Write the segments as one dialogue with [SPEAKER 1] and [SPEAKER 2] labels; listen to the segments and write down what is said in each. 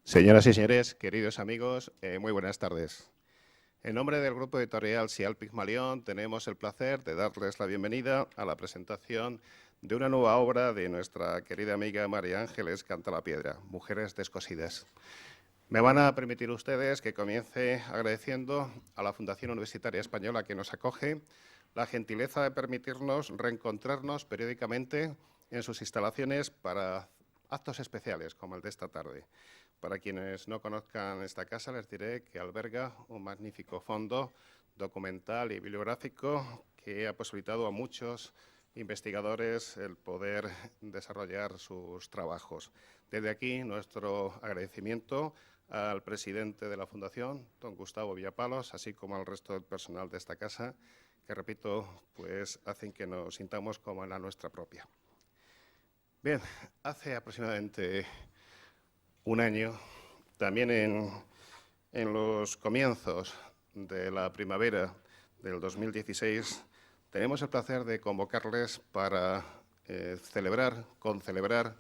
[SPEAKER 1] Señoras y señores, queridos amigos, muy buenas tardes. En nombre del grupo editorial Sial Pigmalión, tenemos el placer de darles la bienvenida a la presentación de una nueva obra de nuestra querida amiga María Ángeles Cantalapiedra, Mujeres descosidas. Me van a permitir ustedes que comience agradeciendo a la Fundación Universitaria Española que nos acoge la gentileza de permitirnos reencontrarnos periódicamente en sus instalaciones para actos especiales como el de esta tarde. Para quienes no conozcan esta casa, les diré que alberga un magnífico fondo documental y bibliográfico que ha posibilitado a muchos investigadores el poder desarrollar sus trabajos. Desde aquí, nuestro agradecimiento al presidente de la Fundación, don Gustavo Villapalos, así como al resto del personal de esta casa, que, repito, pues hacen que nos sintamos como en la nuestra propia. Bien, hace aproximadamente un año, también en los comienzos de la primavera del 2016, tenemos el placer de convocarles para concelebrar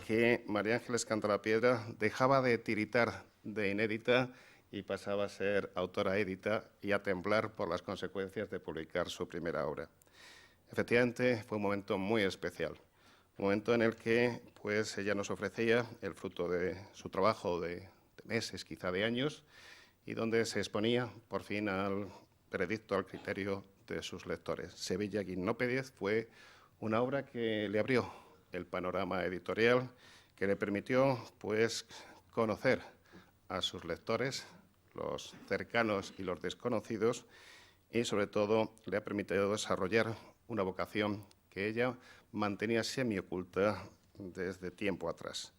[SPEAKER 1] que María Ángeles Cantalapiedra dejaba de tiritar de inédita y pasaba a ser autora édita y a temblar por las consecuencias de publicar su primera obra. Efectivamente, fue un momento muy especial. Un momento en el que pues, ella nos ofrecía el fruto de su trabajo de meses, quizá de años, y donde se exponía por fin al veredicto, al criterio de sus lectores. Sevilla Gimnópedes fue una obra que le abrió el panorama editorial, que le permitió pues, conocer a sus lectores, los cercanos y los desconocidos, y sobre todo le ha permitido desarrollar una vocación que ella mantenía semioculta desde tiempo atrás.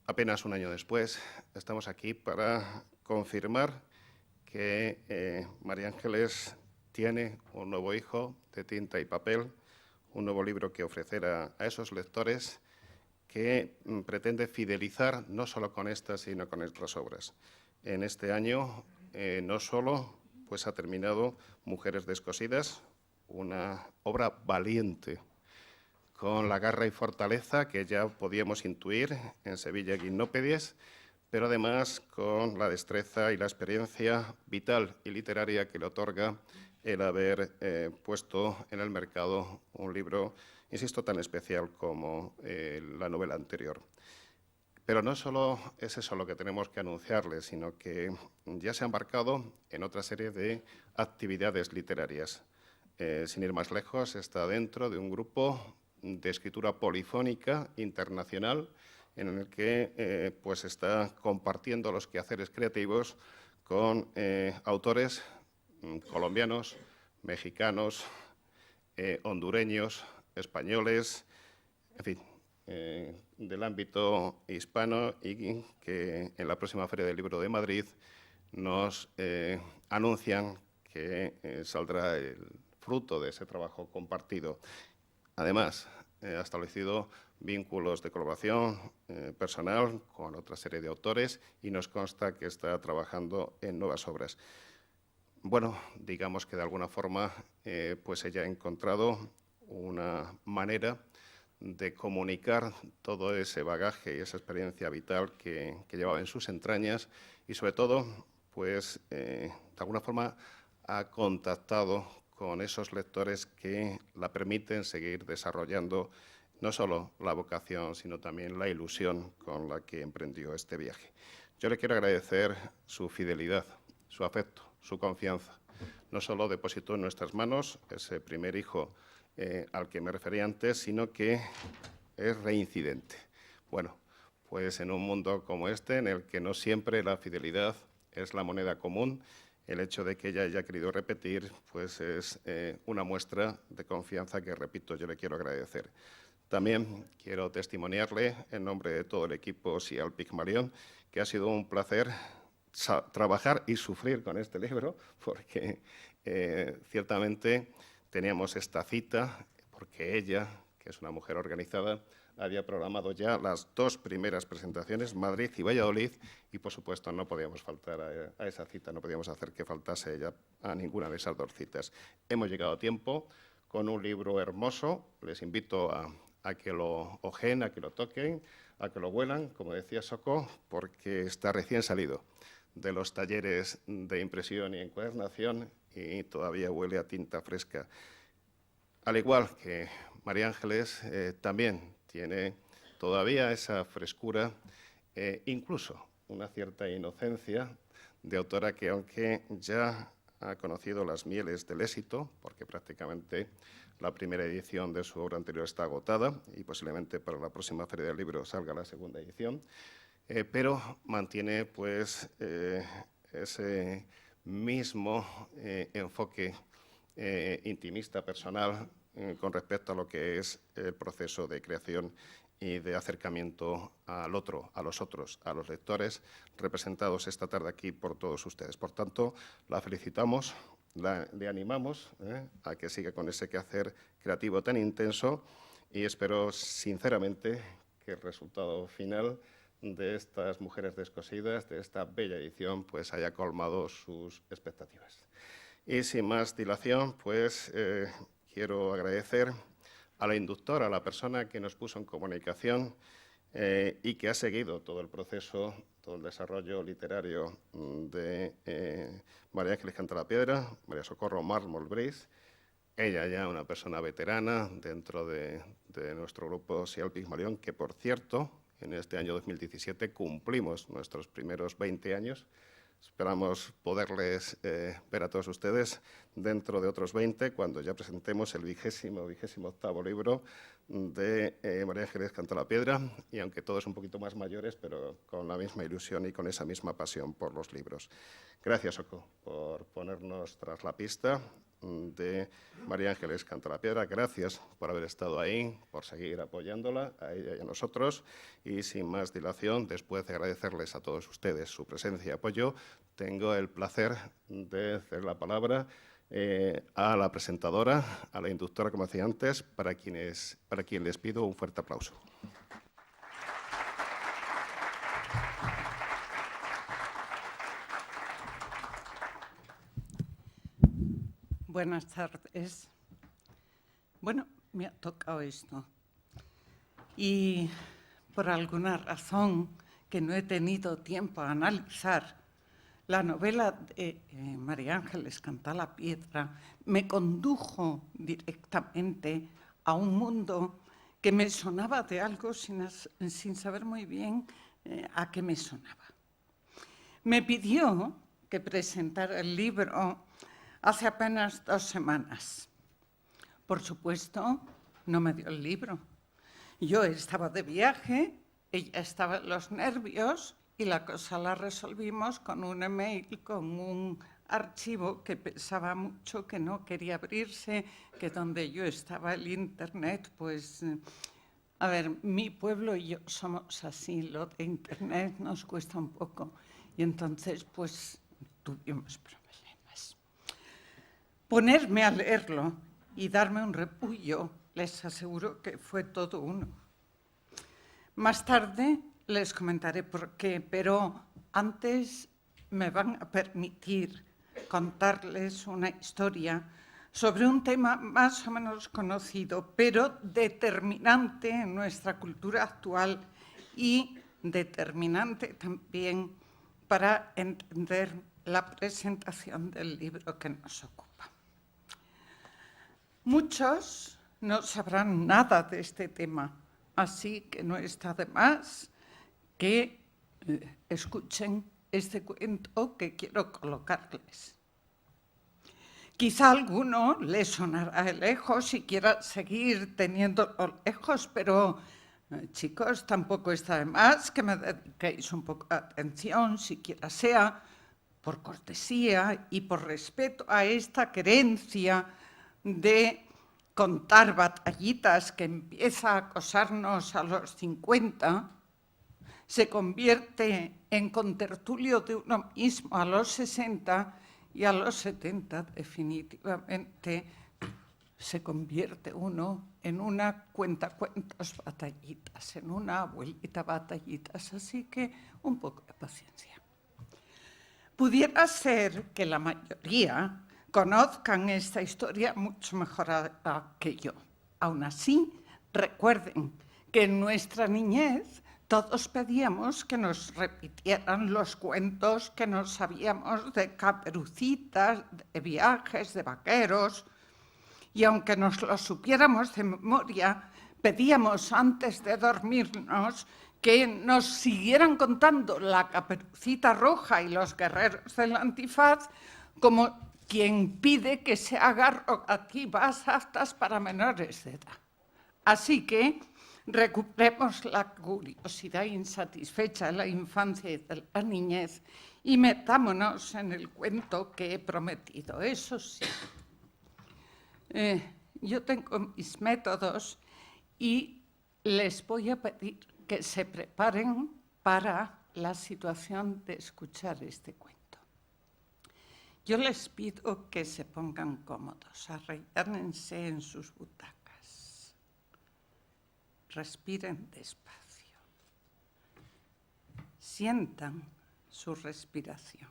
[SPEAKER 1] Apenas un año después, estamos aquí para confirmar que María Ángeles tiene un nuevo hijo de tinta y papel, un nuevo libro que ofrecer a esos lectores que pretende fidelizar no solo con estas, sino con otras obras. En este año no solo pues, ha terminado Mujeres descosidas, una obra valiente, con la garra y fortaleza que ya podíamos intuir en Sevilla Gimnópedes, pero además con la destreza y la experiencia vital y literaria que le otorga el haber puesto en el mercado un libro, insisto, tan especial como la novela anterior. Pero no solo es eso lo que tenemos que anunciarles, sino que ya se ha embarcado en otra serie de actividades literarias. Sin ir más lejos, está dentro de un grupo de escritura polifónica internacional en el que pues está compartiendo los quehaceres creativos con autores colombianos, mexicanos, hondureños, españoles, en fin, del ámbito hispano, y que en la próxima Feria del Libro de Madrid nos anuncian que saldrá el fruto de ese trabajo compartido. Además, ha establecido vínculos de colaboración personal con otra serie de autores y nos consta que está trabajando en nuevas obras. Bueno, digamos que de alguna forma pues ella ha encontrado una manera de comunicar todo ese bagaje y esa experiencia vital que llevaba en sus entrañas y, sobre todo, pues de alguna forma ha contactado con esos lectores que la permiten seguir desarrollando no solo la vocación, sino también la ilusión con la que emprendió este viaje. Yo le quiero agradecer su fidelidad, su afecto, su confianza. No solo depositó en nuestras manos ese primer hijo al que me refería antes, sino que es reincidente. Bueno, pues en un mundo como este, en el que no siempre la fidelidad es la moneda común, el hecho de que ella haya querido repetir, pues es una muestra de confianza que, repito, yo le quiero agradecer. También quiero testimoniarle, en nombre de todo el equipo Sial Pigmalión, que ha sido un placer trabajar y sufrir con este libro, porque ciertamente teníamos esta cita, porque ella, que es una mujer organizada, había programado ya las dos primeras presentaciones, Madrid y Valladolid, y por supuesto no podíamos faltar a esa cita, no podíamos hacer que faltase ella a ninguna de esas dos citas. Hemos llegado a tiempo con un libro hermoso, les invito a que lo ojeen, a que lo toquen, a que lo huelan, como decía Soko, porque está recién salido de los talleres de impresión y encuadernación y todavía huele a tinta fresca. Al igual que María Ángeles, también tiene todavía esa frescura, incluso una cierta inocencia de autora que, aunque ya ha conocido las mieles del éxito, porque prácticamente la primera edición de su obra anterior está agotada y posiblemente para la próxima Feria del Libro salga la segunda edición, pero mantiene pues ese mismo enfoque intimista, personal, con respecto a lo que es el proceso de creación y de acercamiento al otro, a los otros, a los lectores, representados esta tarde aquí por todos ustedes. Por tanto, la felicitamos, le animamos a que siga con ese quehacer creativo tan intenso y espero sinceramente que el resultado final de estas Mujeres Descosidas, de esta bella edición, pues haya colmado sus expectativas. Y sin más dilación, pues quiero agradecer a la inductora, a la persona que nos puso en comunicación y que ha seguido todo el proceso, todo el desarrollo literario de María Ángeles Cantalapiedra, María Socorro Mármol Briz. Ella ya una persona veterana dentro de nuestro grupo SIAL Pigmalión, que por cierto, en este año 2017 cumplimos nuestros primeros 20 años. Esperamos poderles ver a todos ustedes dentro de otros 20, cuando ya presentemos el 28º libro de María Ángeles Cantalapiedra, y aunque todos un poquito más mayores, pero con la misma ilusión y con esa misma pasión por los libros. Gracias, Soko, por ponernos tras la pista de María Ángeles Cantalapiedra. Gracias por haber estado ahí, por seguir apoyándola, a ella y a nosotros. Y sin más dilación, después de agradecerles a todos ustedes su presencia y apoyo, tengo el placer de ceder la palabra a la presentadora, a la inductora, como decía antes, para quien les pido un fuerte aplauso.
[SPEAKER 2] Buenas tardes. Bueno, me ha tocado esto. Y por alguna razón que no he tenido tiempo a analizar, la novela de María Ángeles Cantalapiedra me condujo directamente a un mundo que me sonaba de algo sin saber muy bien a qué me sonaba. Me pidió que presentara el libro hace apenas 2 semanas. Por supuesto, no me dio el libro. Yo estaba de viaje, ella estaba en los nervios y la cosa la resolvimos con un email, con un archivo que pesaba mucho, que no quería abrirse, que donde yo estaba el internet, pues... A ver, mi pueblo y yo somos así, lo de internet nos cuesta un poco. Y entonces, pues, tuvimos problemas. Ponerme a leerlo y darme un repullo, les aseguro que fue todo uno. Más tarde les comentaré por qué, pero antes me van a permitir contarles una historia sobre un tema más o menos conocido, pero determinante en nuestra cultura actual y determinante también para entender la presentación del libro que nos ocupa. Muchos no sabrán nada de este tema, así que no está de más que escuchen este cuento que quiero colocarles. Quizá a alguno le sonará lejos y quiera seguir teniéndolo lejos, pero chicos, tampoco está de más que me dediquéis un poco de atención, siquiera sea por cortesía y por respeto a esta querencia de contar batallitas que empieza a acosarnos a los 50, se convierte en contertulio de uno mismo a los 60 y a los 70 definitivamente se convierte uno en una cuentacuentos batallitas, en una abuelita batallitas, así que un poco de paciencia. Pudiera ser que la mayoría conozcan esta historia mucho mejor que yo. Aún así, recuerden que en nuestra niñez Todos pedíamos que nos repitieran los cuentos que nos sabíamos de Caperucitas, de viajes, de vaqueros, y aunque nos los supiéramos de memoria, pedíamos antes de dormirnos que nos siguieran contando la Caperucita Roja y los guerreros del antifaz como quien pide que se haga rogativas aptas para menores de edad. Así que recuperemos la curiosidad insatisfecha de la infancia y de la niñez y metámonos en el cuento que he prometido. Eso sí, yo tengo mis métodos y les voy a pedir que se preparen para la situación de escuchar este cuento. Yo les pido que se pongan cómodos, arrellárense en sus butacas, respiren despacio, sientan su respiración,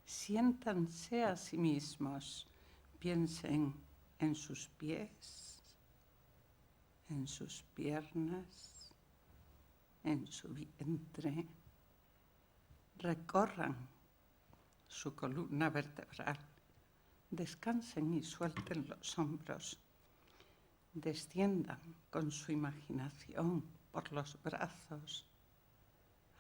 [SPEAKER 2] siéntanse a sí mismos, piensen en sus pies, en sus piernas, en su vientre, recorran su columna vertebral, descansen y suelten los hombros, desciendan con su imaginación por los brazos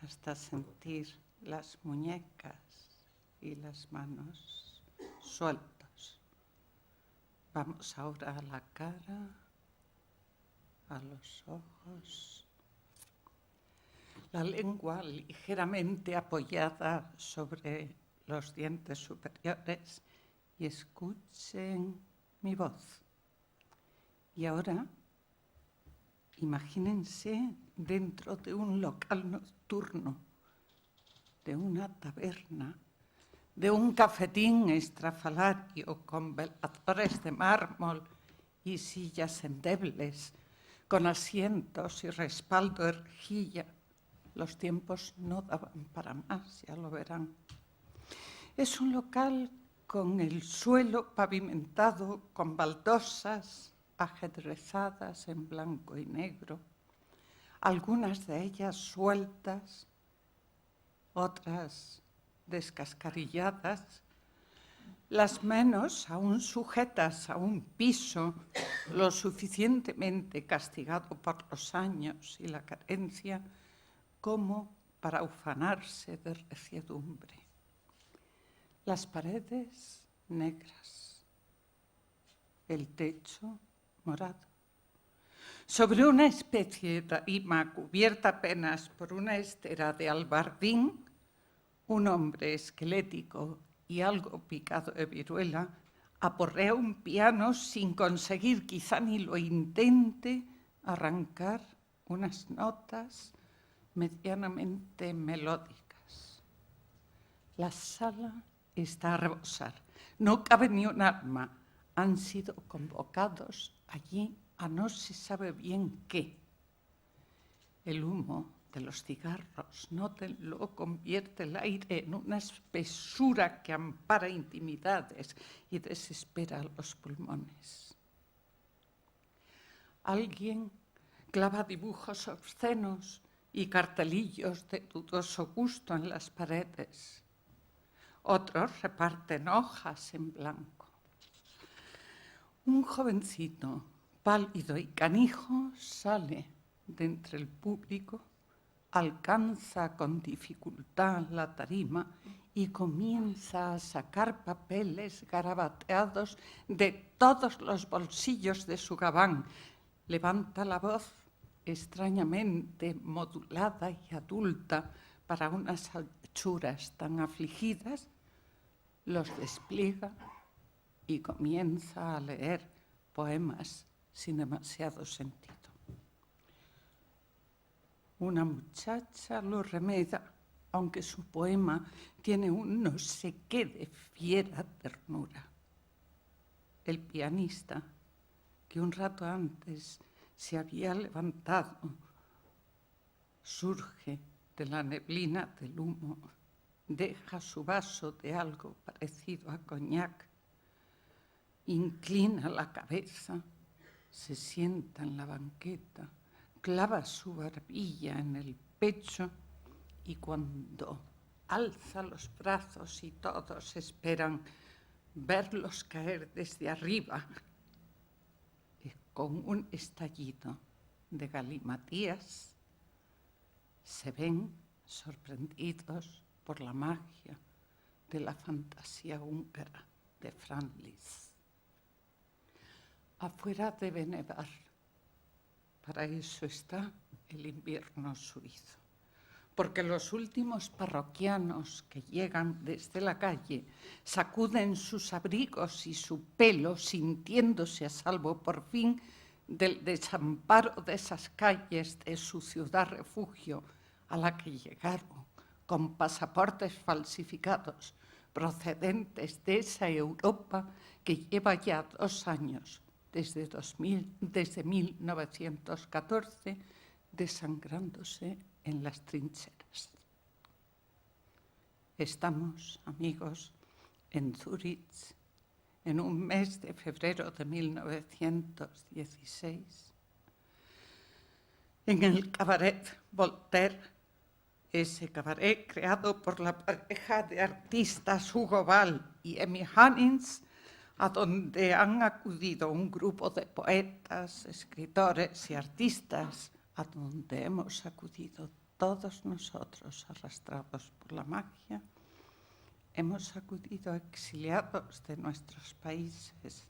[SPEAKER 2] hasta sentir las muñecas y las manos sueltos. Vamos ahora a la cara, a los ojos, la lengua ligeramente apoyada sobre los dientes superiores y escuchen mi voz. Y ahora, imagínense dentro de un local nocturno, de una taberna, de un cafetín estrafalario con veladores de mármol y sillas endebles, con asientos y respaldo de rejilla. Los tiempos no daban para más, ya lo verán. Es un local con el suelo pavimentado con baldosas ajedrezadas en blanco y negro, algunas de ellas sueltas, otras descascarilladas, las menos aún sujetas a un piso lo suficientemente castigado por los años y la carencia como para ufanarse de reciedumbre. Las paredes negras, el techo morado. Sobre una especie de tarima cubierta apenas por una estera de albardín, un hombre esquelético y algo picado de viruela aporrea un piano sin conseguir, quizá ni lo intente, arrancar unas notas medianamente melódicas. La sala está a rebosar. No cabe ni un alma. Han sido convocados allí a no se sabe bien qué. El humo de los cigarros, nótenlo, convierte el aire en una espesura que ampara intimidades y desespera los pulmones. Alguien clava dibujos obscenos y cartelillos de dudoso gusto en las paredes. Otros reparten hojas en blanco. Un jovencito, pálido y canijo, sale de entre el público, alcanza con dificultad la tarima y comienza a sacar papeles garabateados de todos los bolsillos de su gabán. Levanta la voz extrañamente modulada y adulta para unas anchuras tan afligidas, los despliega y comienza a leer poemas sin demasiado sentido. Una muchacha lo remeda, aunque su poema tiene un no sé qué de fiera ternura. El pianista, que un rato antes se había levantado, surge de la neblina del humo, deja su vaso de algo parecido a coñac, inclina la cabeza, se sienta en la banqueta, clava su barbilla en el pecho y cuando alza los brazos y todos esperan verlos caer desde arriba, con un estallido de galimatías, se ven sorprendidos por la magia de la fantasía húngara de Franz Liszt. Afuera debe nevar, para eso está el invierno suizo, porque los últimos parroquianos que llegan desde la calle sacuden sus abrigos y su pelo, sintiéndose a salvo por fin del desamparo de esas calles de su ciudad refugio a la que llegaron con pasaportes falsificados procedentes de esa Europa que lleva ya 2 años, desde 1914, desangrándose en las trincheras. Estamos, amigos, en Zúrich, en un mes de febrero de 1916, en el cabaret Voltaire, ese cabaret creado por la pareja de artistas Hugo Ball y Emmy Hannings, a donde han acudido un grupo de poetas, escritores y artistas, a donde hemos acudido todos nosotros arrastrados por la magia. Hemos acudido exiliados de nuestros países,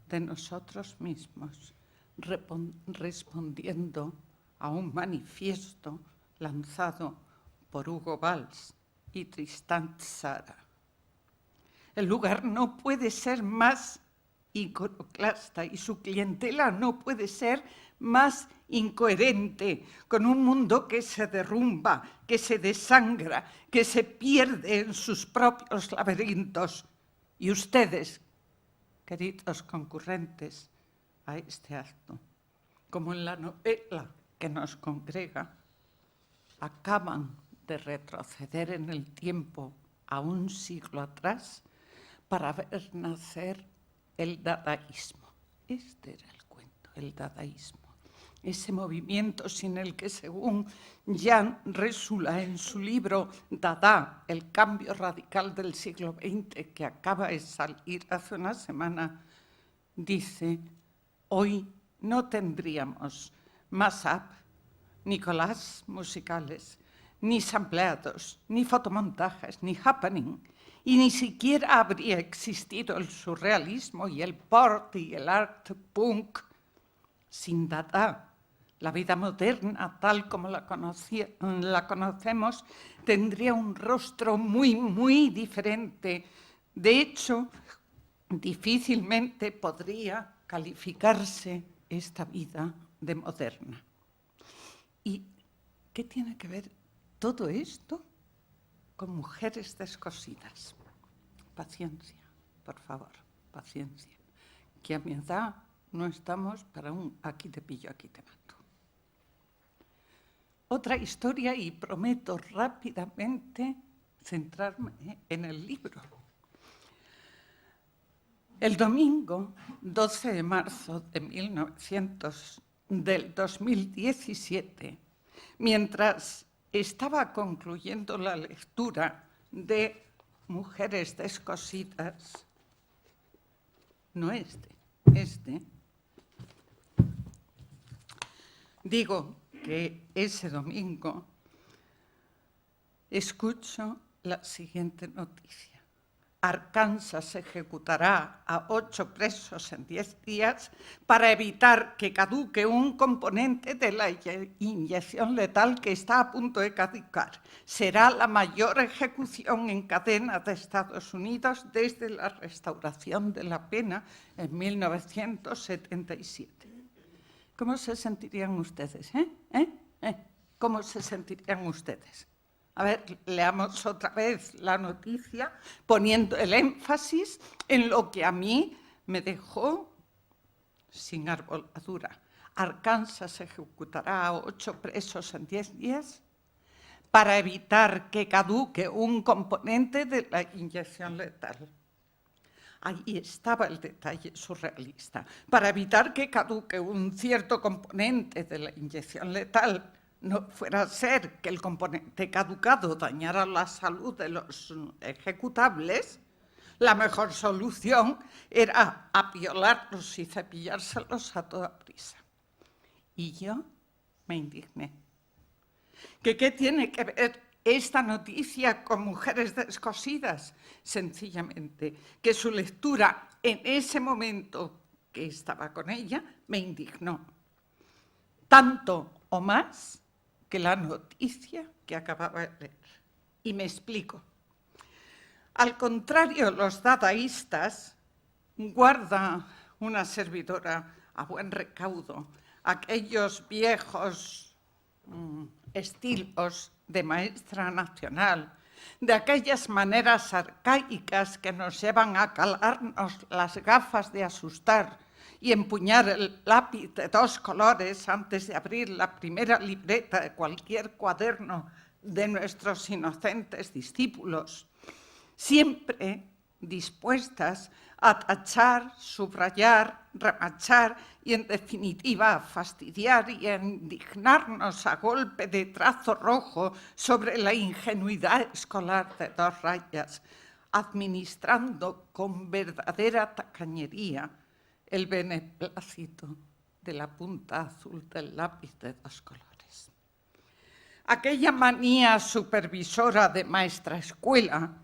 [SPEAKER 2] de nosotros mismos, respondiendo a un manifiesto lanzado por Hugo Valls y Tristan Tzara. El lugar no puede ser más iconoclasta y su clientela no puede ser más incoherente con un mundo que se derrumba, que se desangra, que se pierde en sus propios laberintos. Y ustedes, queridos concurrentes a este acto, como en la novela que nos congrega, acaban de retroceder en el tiempo a un siglo atrás para ver nacer el dadaísmo. Este era el cuento, el dadaísmo. Ese movimiento sin el que, según Jan Resula en su libro Dada, el cambio radical del siglo XX, que acaba de salir hace una semana, dice: hoy no tendríamos mashup, ni collages musicales, ni sampleados, ni fotomontajes, ni happening, y ni siquiera habría existido el surrealismo y el pop y el art punk sin Dada. La vida moderna, tal como la conocemos, tendría un rostro muy, muy diferente. De hecho, difícilmente podría calificarse esta vida de moderna. ¿Y qué tiene que ver todo esto con mujeres descosidas? Paciencia, por favor, paciencia. Que a mi edad no estamos para un aquí te pillo, aquí te mato. Otra historia, y prometo rápidamente centrarme en el libro. El domingo 12 de marzo del 2017, mientras estaba concluyendo la lectura de Mujeres descosidas, no digo que ese domingo escucho la siguiente noticia. Arkansas ejecutará a 8 presos en 10 días para evitar que caduque un componente de la inyección letal que está a punto de caducar. Será la mayor ejecución en cadena de Estados Unidos desde la restauración de la pena en 1977. ¿Cómo se sentirían ustedes? ¿Cómo se sentirían ustedes? A ver, leamos otra vez la noticia, poniendo el énfasis en lo que a mí me dejó sin arboladura. Arkansas ejecutará a 8 presos en 10 días para evitar que caduque un componente de la inyección letal. Ahí estaba el detalle surrealista. Para evitar que caduque un cierto componente de la inyección letal, no fuera a ser que el componente caducado dañara la salud de los ejecutables, la mejor solución era apiolarlos y cepillárselos a toda prisa. Y yo me indigné. ¿Qué tiene que ver esta noticia con mujeres descosidas? Sencillamente que su lectura en ese momento que estaba con ella me indignó. Tanto o más que la noticia que acababa de leer. Y me explico. Al contrario, los dadaístas, guarda una servidora a buen recaudo aquellos viejos estilos de maestra nacional, de aquellas maneras arcaicas que nos llevan a calarnos las gafas de asustar y empuñar el lápiz de 2 colores antes de abrir la primera libreta de cualquier cuaderno de nuestros inocentes discípulos, siempre dispuestas a tachar, subrayar, remachar y, en definitiva, a fastidiar y a indignarnos a golpe de trazo rojo sobre la ingenuidad escolar de 2 rayas, administrando con verdadera tacañería el beneplácito de la punta azul del lápiz de 2 colores. Aquella manía supervisora de maestra escuela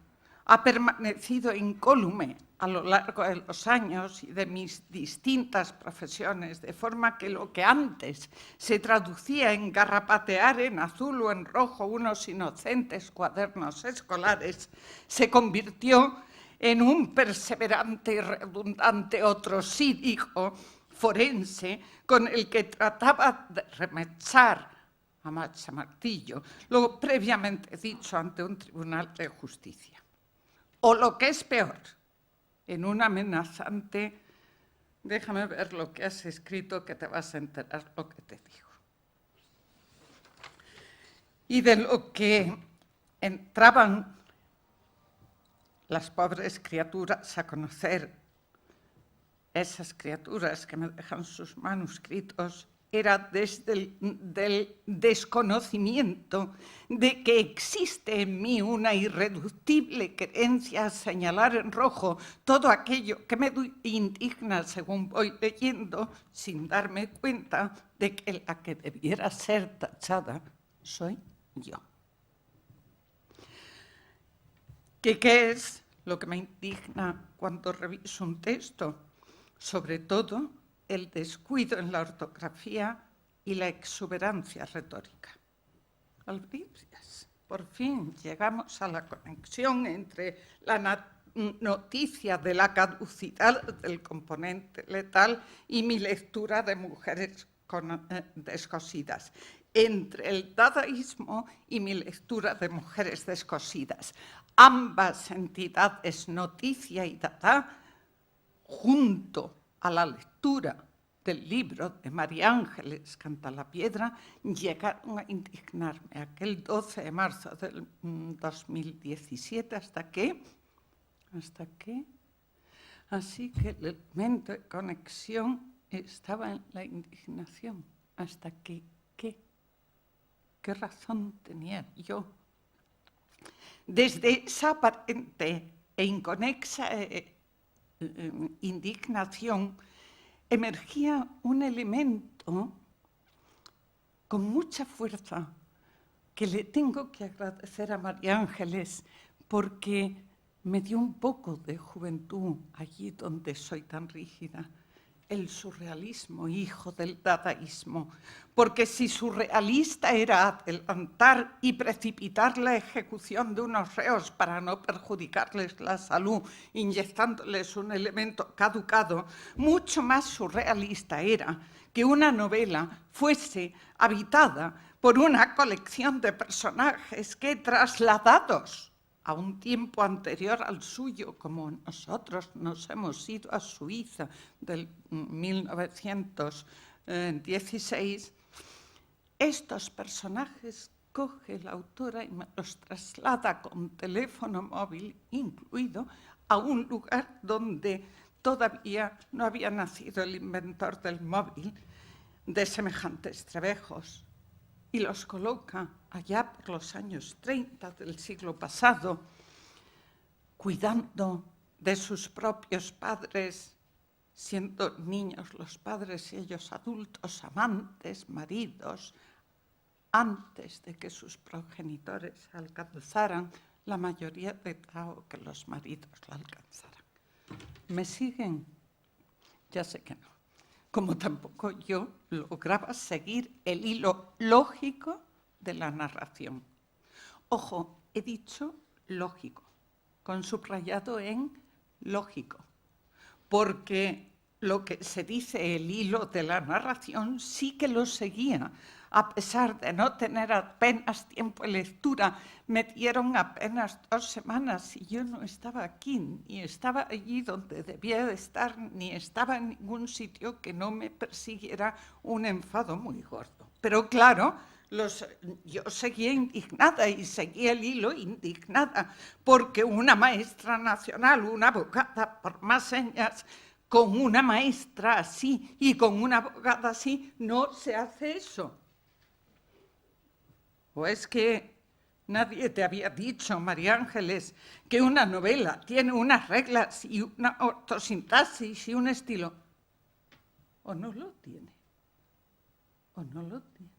[SPEAKER 2] ha permanecido incólume a lo largo de los años y de mis distintas profesiones, de forma que lo que antes se traducía en garrapatear en azul o en rojo unos inocentes cuadernos escolares, se convirtió en un perseverante y redundante otrosídico forense con el que trataba de remechar a machamartillo lo previamente dicho ante un tribunal de justicia. O lo que es peor, en un amenazante, déjame ver lo que has escrito que te vas a enterar lo que te digo. Y de lo que entraban las pobres criaturas a conocer, esas criaturas que me dejan sus manuscritos, era desde el desconocimiento de que existe en mí una irreductible creencia a señalar en rojo todo aquello que me indigna según voy leyendo, sin darme cuenta de que la que debiera ser tachada soy yo. ¿Qué es lo que me indigna cuando reviso un texto? Sobre todo, el descuido en la ortografía y la exuberancia retórica. Albricias, por fin llegamos a la conexión entre la noticia de la caducidad del componente letal y mi lectura de mujeres descosidas, entre el dadaísmo y mi lectura de mujeres descosidas. Ambas entidades, noticia y dada, junto a la lectura del libro de María Ángeles Cantalapiedra, llegaron a indignarme aquel 12 de marzo del 2017, hasta que, así que el elemento de conexión estaba en la indignación, hasta que, ¿qué razón tenía yo? Desde esa aparente e inconexa indignación emergía un elemento con mucha fuerza que le tengo que agradecer a María Ángeles porque me dio un poco de juventud allí donde soy tan rígida. El surrealismo, hijo del dadaísmo, porque si surrealista era adelantar y precipitar la ejecución de unos reos para no perjudicarles la salud, inyectándoles un elemento caducado, mucho más surrealista era que una novela fuese habitada por una colección de personajes que, trasladados a un tiempo anterior al suyo, como nosotros nos hemos ido a Suiza del 1916, estos personajes coge la autora y me los traslada con teléfono móvil incluido a un lugar donde todavía no había nacido el inventor del móvil de semejantes trebejos, y los coloca allá por los años 30 del siglo pasado, cuidando de sus propios padres, siendo niños los padres y ellos adultos, amantes, maridos, antes de que sus progenitores alcanzaran la mayoría de edad o que los maridos la alcanzaran. ¿Me siguen? Ya sé que no. Como tampoco yo lograba seguir el hilo lógico de la narración. Ojo, he dicho lógico, con subrayado en lógico, porque lo que se dice el hilo de la narración sí que lo seguía, a pesar de no tener apenas tiempo de lectura. Me dieron apenas 2 semanas y yo no estaba aquí, ni estaba allí donde debía de estar, ni estaba en ningún sitio que no me persiguiera un enfado muy gordo. Pero claro, yo seguía indignada y seguía el hilo indignada, porque una maestra nacional, una abogada por más señas, con una maestra así y con una abogada así, no se hace eso. ¿O es que nadie te había dicho, María Ángeles, que una novela tiene unas reglas y una ortosintaxis y un estilo? ¿O no lo tiene? ¿O no lo tiene?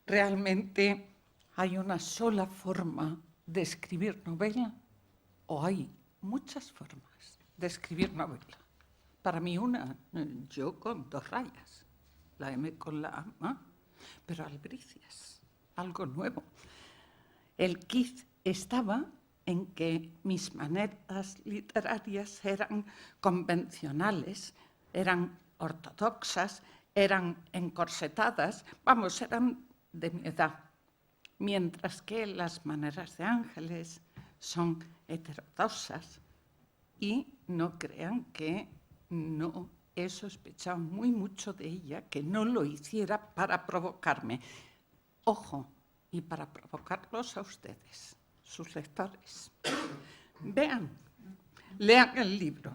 [SPEAKER 2] Realmente hay una sola forma de escribir novela, o hay muchas formas de escribir novela. Para mí una, yo con 2 rayas, la M con la A, pero albricias, algo nuevo. El quiz estaba en que mis maneras literarias eran convencionales, eran ortodoxas, eran encorsetadas, vamos, eran de mi edad, mientras que las maneras de Ángeles son heterodoxas, y no crean que no he sospechado muy mucho de ella, que no lo hiciera para provocarme. Ojo, y para provocarlos a ustedes, sus lectores. Vean, lean el libro.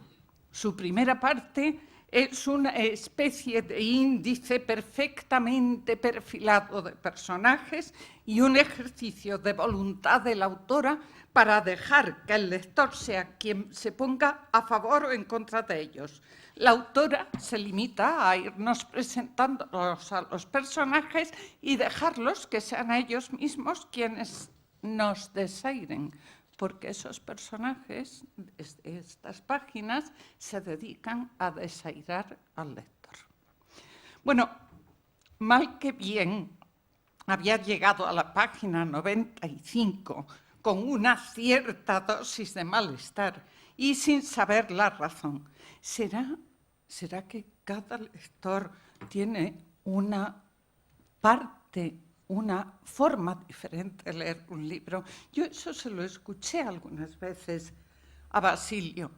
[SPEAKER 2] Su primera parte es una especie de índice perfectamente perfilado de personajes y un ejercicio de voluntad de la autora para dejar que el lector sea quien se ponga a favor o en contra de ellos. La autora se limita a irnos presentándolos a los personajes y dejarlos que sean ellos mismos quienes nos desairen, porque esos personajes, desde estas páginas, se dedican a desairar al lector. Bueno, mal que bien, había llegado a la página 95 con una cierta dosis de malestar y sin saber la razón. ¿Será que cada lector tiene una parte, una forma diferente de leer un libro? Yo eso se lo escuché algunas veces a Basilio.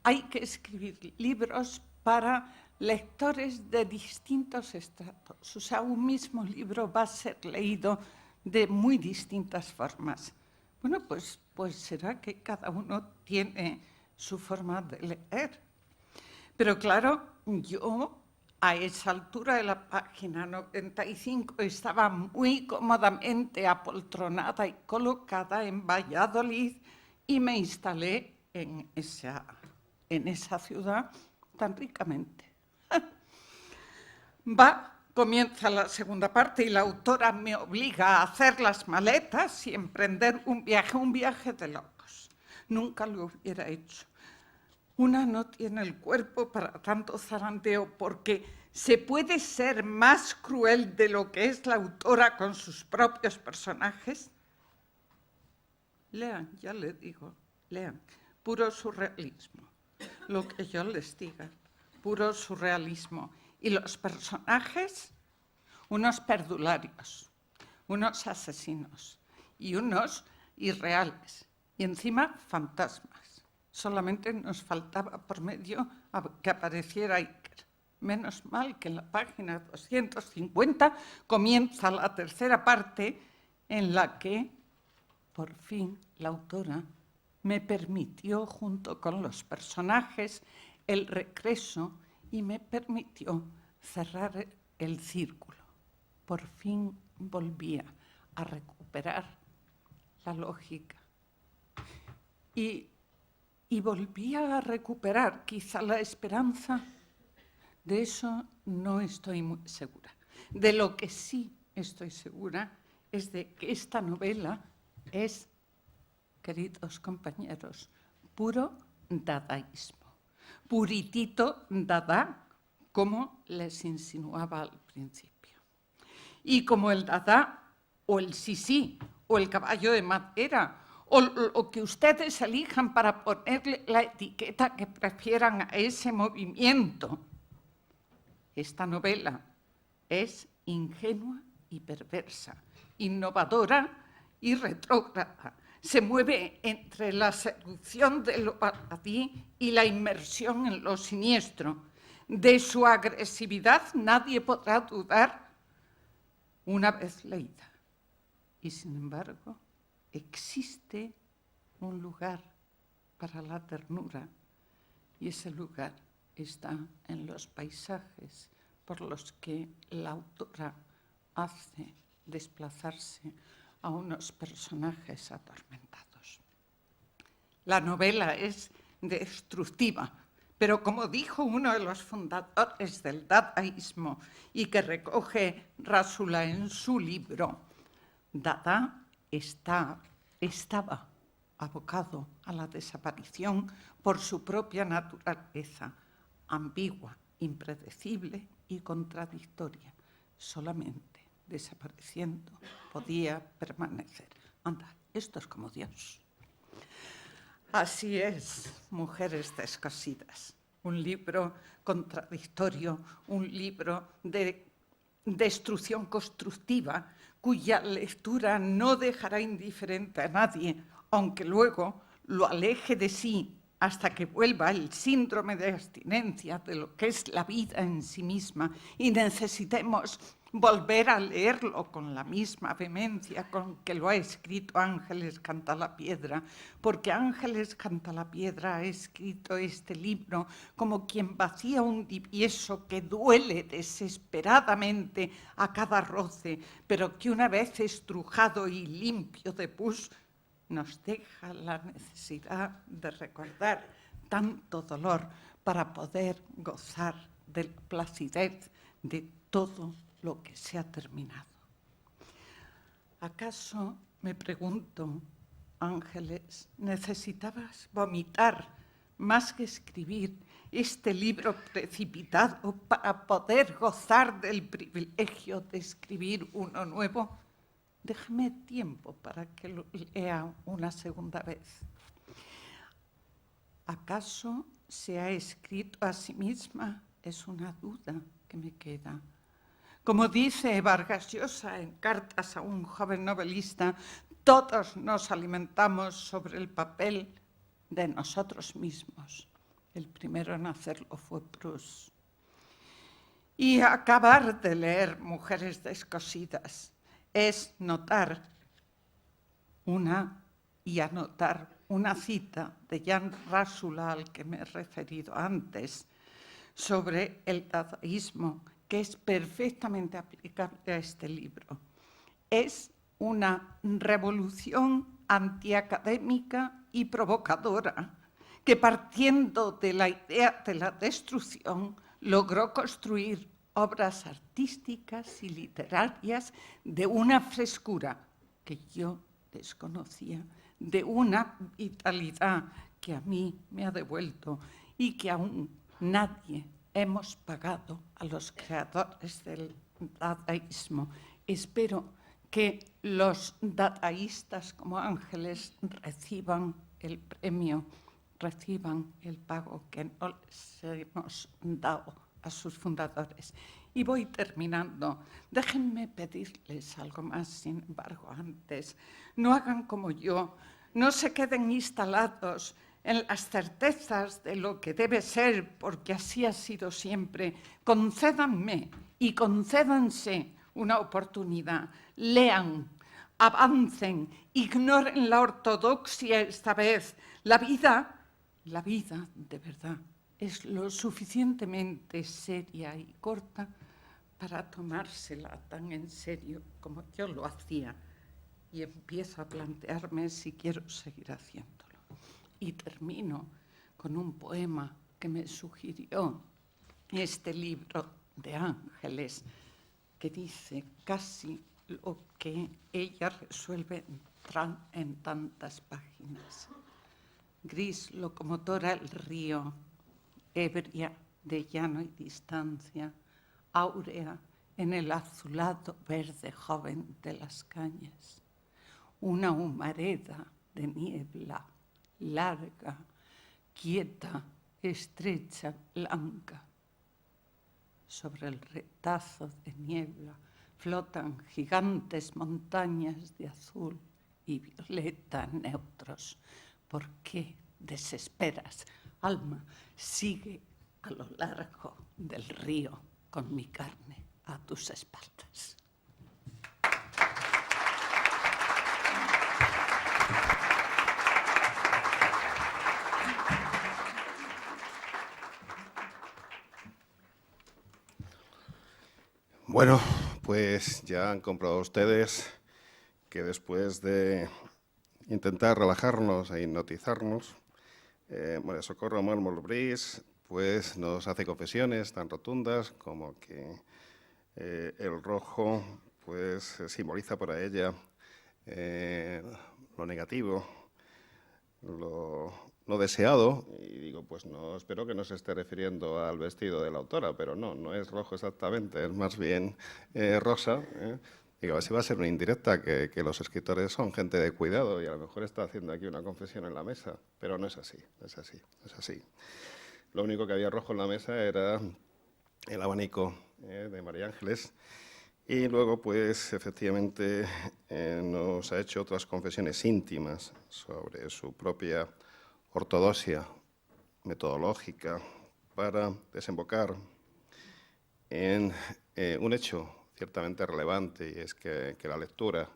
[SPEAKER 2] Hay que escribir libros para lectores de distintos estratos. O sea, un mismo libro va a ser leído de muy distintas formas. Bueno, pues será que cada uno tiene su forma de leer. Pero claro, yo a esa altura de la página 95 estaba muy cómodamente apoltronada y colocada en Valladolid y me instalé en esa ciudad tan ricamente. Comienza la segunda parte y la autora me obliga a hacer las maletas y emprender un viaje de locos. Nunca lo hubiera hecho. Una no tiene el cuerpo para tanto zarandeo, porque se puede ser más cruel de lo que es la autora con sus propios personajes. Lean, ya les digo, lean. Puro surrealismo. Lo que yo les diga, puro surrealismo. Y los personajes, unos perdularios, unos asesinos y unos irreales. Y encima, fantasmas. Solamente nos faltaba por medio que apareciera Iker. Menos mal que en la página 250 comienza la tercera parte en la que, por fin, la autora me permitió, junto con los personajes, el regreso y me permitió cerrar el círculo. Por fin volvía a recuperar la lógica. Y volvía a recuperar quizá la esperanza. De eso no estoy muy segura. De lo que sí estoy segura es de que esta novela es, queridos compañeros, puro dadaísmo. Puritito dada, como les insinuaba al principio. Y como el dada, o el sí, o el caballo de madera, o lo que ustedes elijan para ponerle la etiqueta que prefieran a ese movimiento, esta novela es ingenua y perversa, innovadora y retrógrada. Se mueve entre la seducción de lo baladí y la inmersión en lo siniestro. De su agresividad nadie podrá dudar una vez leída. Y sin embargo, existe un lugar para la ternura, y ese lugar está en los paisajes por los que la autora hace desplazarse a unos personajes atormentados. La novela es destructiva, pero como dijo uno de los fundadores del dadaísmo y que recoge Rassula en su libro, Dada estaba abocado a la desaparición por su propia naturaleza, ambigua, impredecible y contradictoria. Solamente desapareciendo podía permanecer. Anda, esto es como Dios. Así es, Mujeres descosidas. Un libro contradictorio, un libro de destrucción constructiva, cuya lectura no dejará indiferente a nadie, aunque luego lo aleje de sí hasta que vuelva el síndrome de abstinencia de lo que es la vida en sí misma y necesitemos volver a leerlo con la misma vehemencia con que lo ha escrito Ángeles Cantalapiedra, porque Ángeles Cantalapiedra ha escrito este libro como quien vacía un divieso que duele desesperadamente a cada roce, pero que una vez estrujado y limpio de pus, nos deja la necesidad de recordar tanto dolor para poder gozar de la placidez de todo lo que se ha terminado. ¿Acaso, me pregunto, Ángeles, necesitabas vomitar más que escribir este libro precipitado para poder gozar del privilegio de escribir uno nuevo? Déjame tiempo para que lo lea una segunda vez. ¿Acaso se ha escrito a sí misma? Es una duda que me queda. Como dice Vargas Llosa en Cartas a un joven novelista, todos nos alimentamos sobre el papel de nosotros mismos. El primero en hacerlo fue Proust. Y acabar de leer Mujeres descosidas es notar y anotar una cita de Jan Rassula, al que me he referido antes, sobre el dadaísmo, que es perfectamente aplicable a este libro. Es una revolución antiacadémica y provocadora que, partiendo de la idea de la destrucción, logró construir obras artísticas y literarias de una frescura que yo desconocía, de una vitalidad que a mí me ha devuelto y que aún nadie hemos pagado a los creadores del dadaísmo. Espero que los dadaístas como Ángeles reciban el premio, reciban el pago que no les hemos dado a sus fundadores. Y voy terminando. Déjenme pedirles algo más, sin embargo, antes. No hagan como yo, no se queden instalados en las certezas de lo que debe ser, porque así ha sido siempre. Concédanme y concédanse una oportunidad. Lean, avancen, ignoren la ortodoxia esta vez. La vida, de verdad, es lo suficientemente seria y corta para tomársela tan en serio como yo lo hacía. Y empiezo a plantearme si quiero seguir haciéndolo. Y termino con un poema que me sugirió este libro de Ángeles, que dice casi lo que ella resuelve en tantas páginas. Gris locomotora el río, ebria de llano y distancia, áurea en el azulado verde joven de las cañas. Una humareda de niebla, larga, quieta, estrecha, blanca. Sobre el retazo de niebla flotan gigantes montañas de azul y violeta neutros. ¿Por qué desesperas, alma? Sigue a lo largo del río con mi carne a tus espaldas.
[SPEAKER 1] Bueno, pues ya han comprobado ustedes que después de intentar relajarnos e hipnotizarnos, María Socorro Mármol Brís pues nos hace confesiones tan rotundas como que el rojo pues simboliza para ella lo negativo, lo deseado, y digo, pues no, espero que no se esté refiriendo al vestido de la autora, pero no es rojo exactamente, es más bien rosa. Digo, así va a ser una indirecta, que los escritores son gente de cuidado y a lo mejor está haciendo aquí una confesión en la mesa, pero no es así, no es así, no es así. Lo único que había rojo en la mesa era el abanico de María Ángeles, y luego, pues, efectivamente, nos ha hecho otras confesiones íntimas sobre su propia ortodoxia metodológica para desembocar en un hecho ciertamente relevante, y es que la lectura,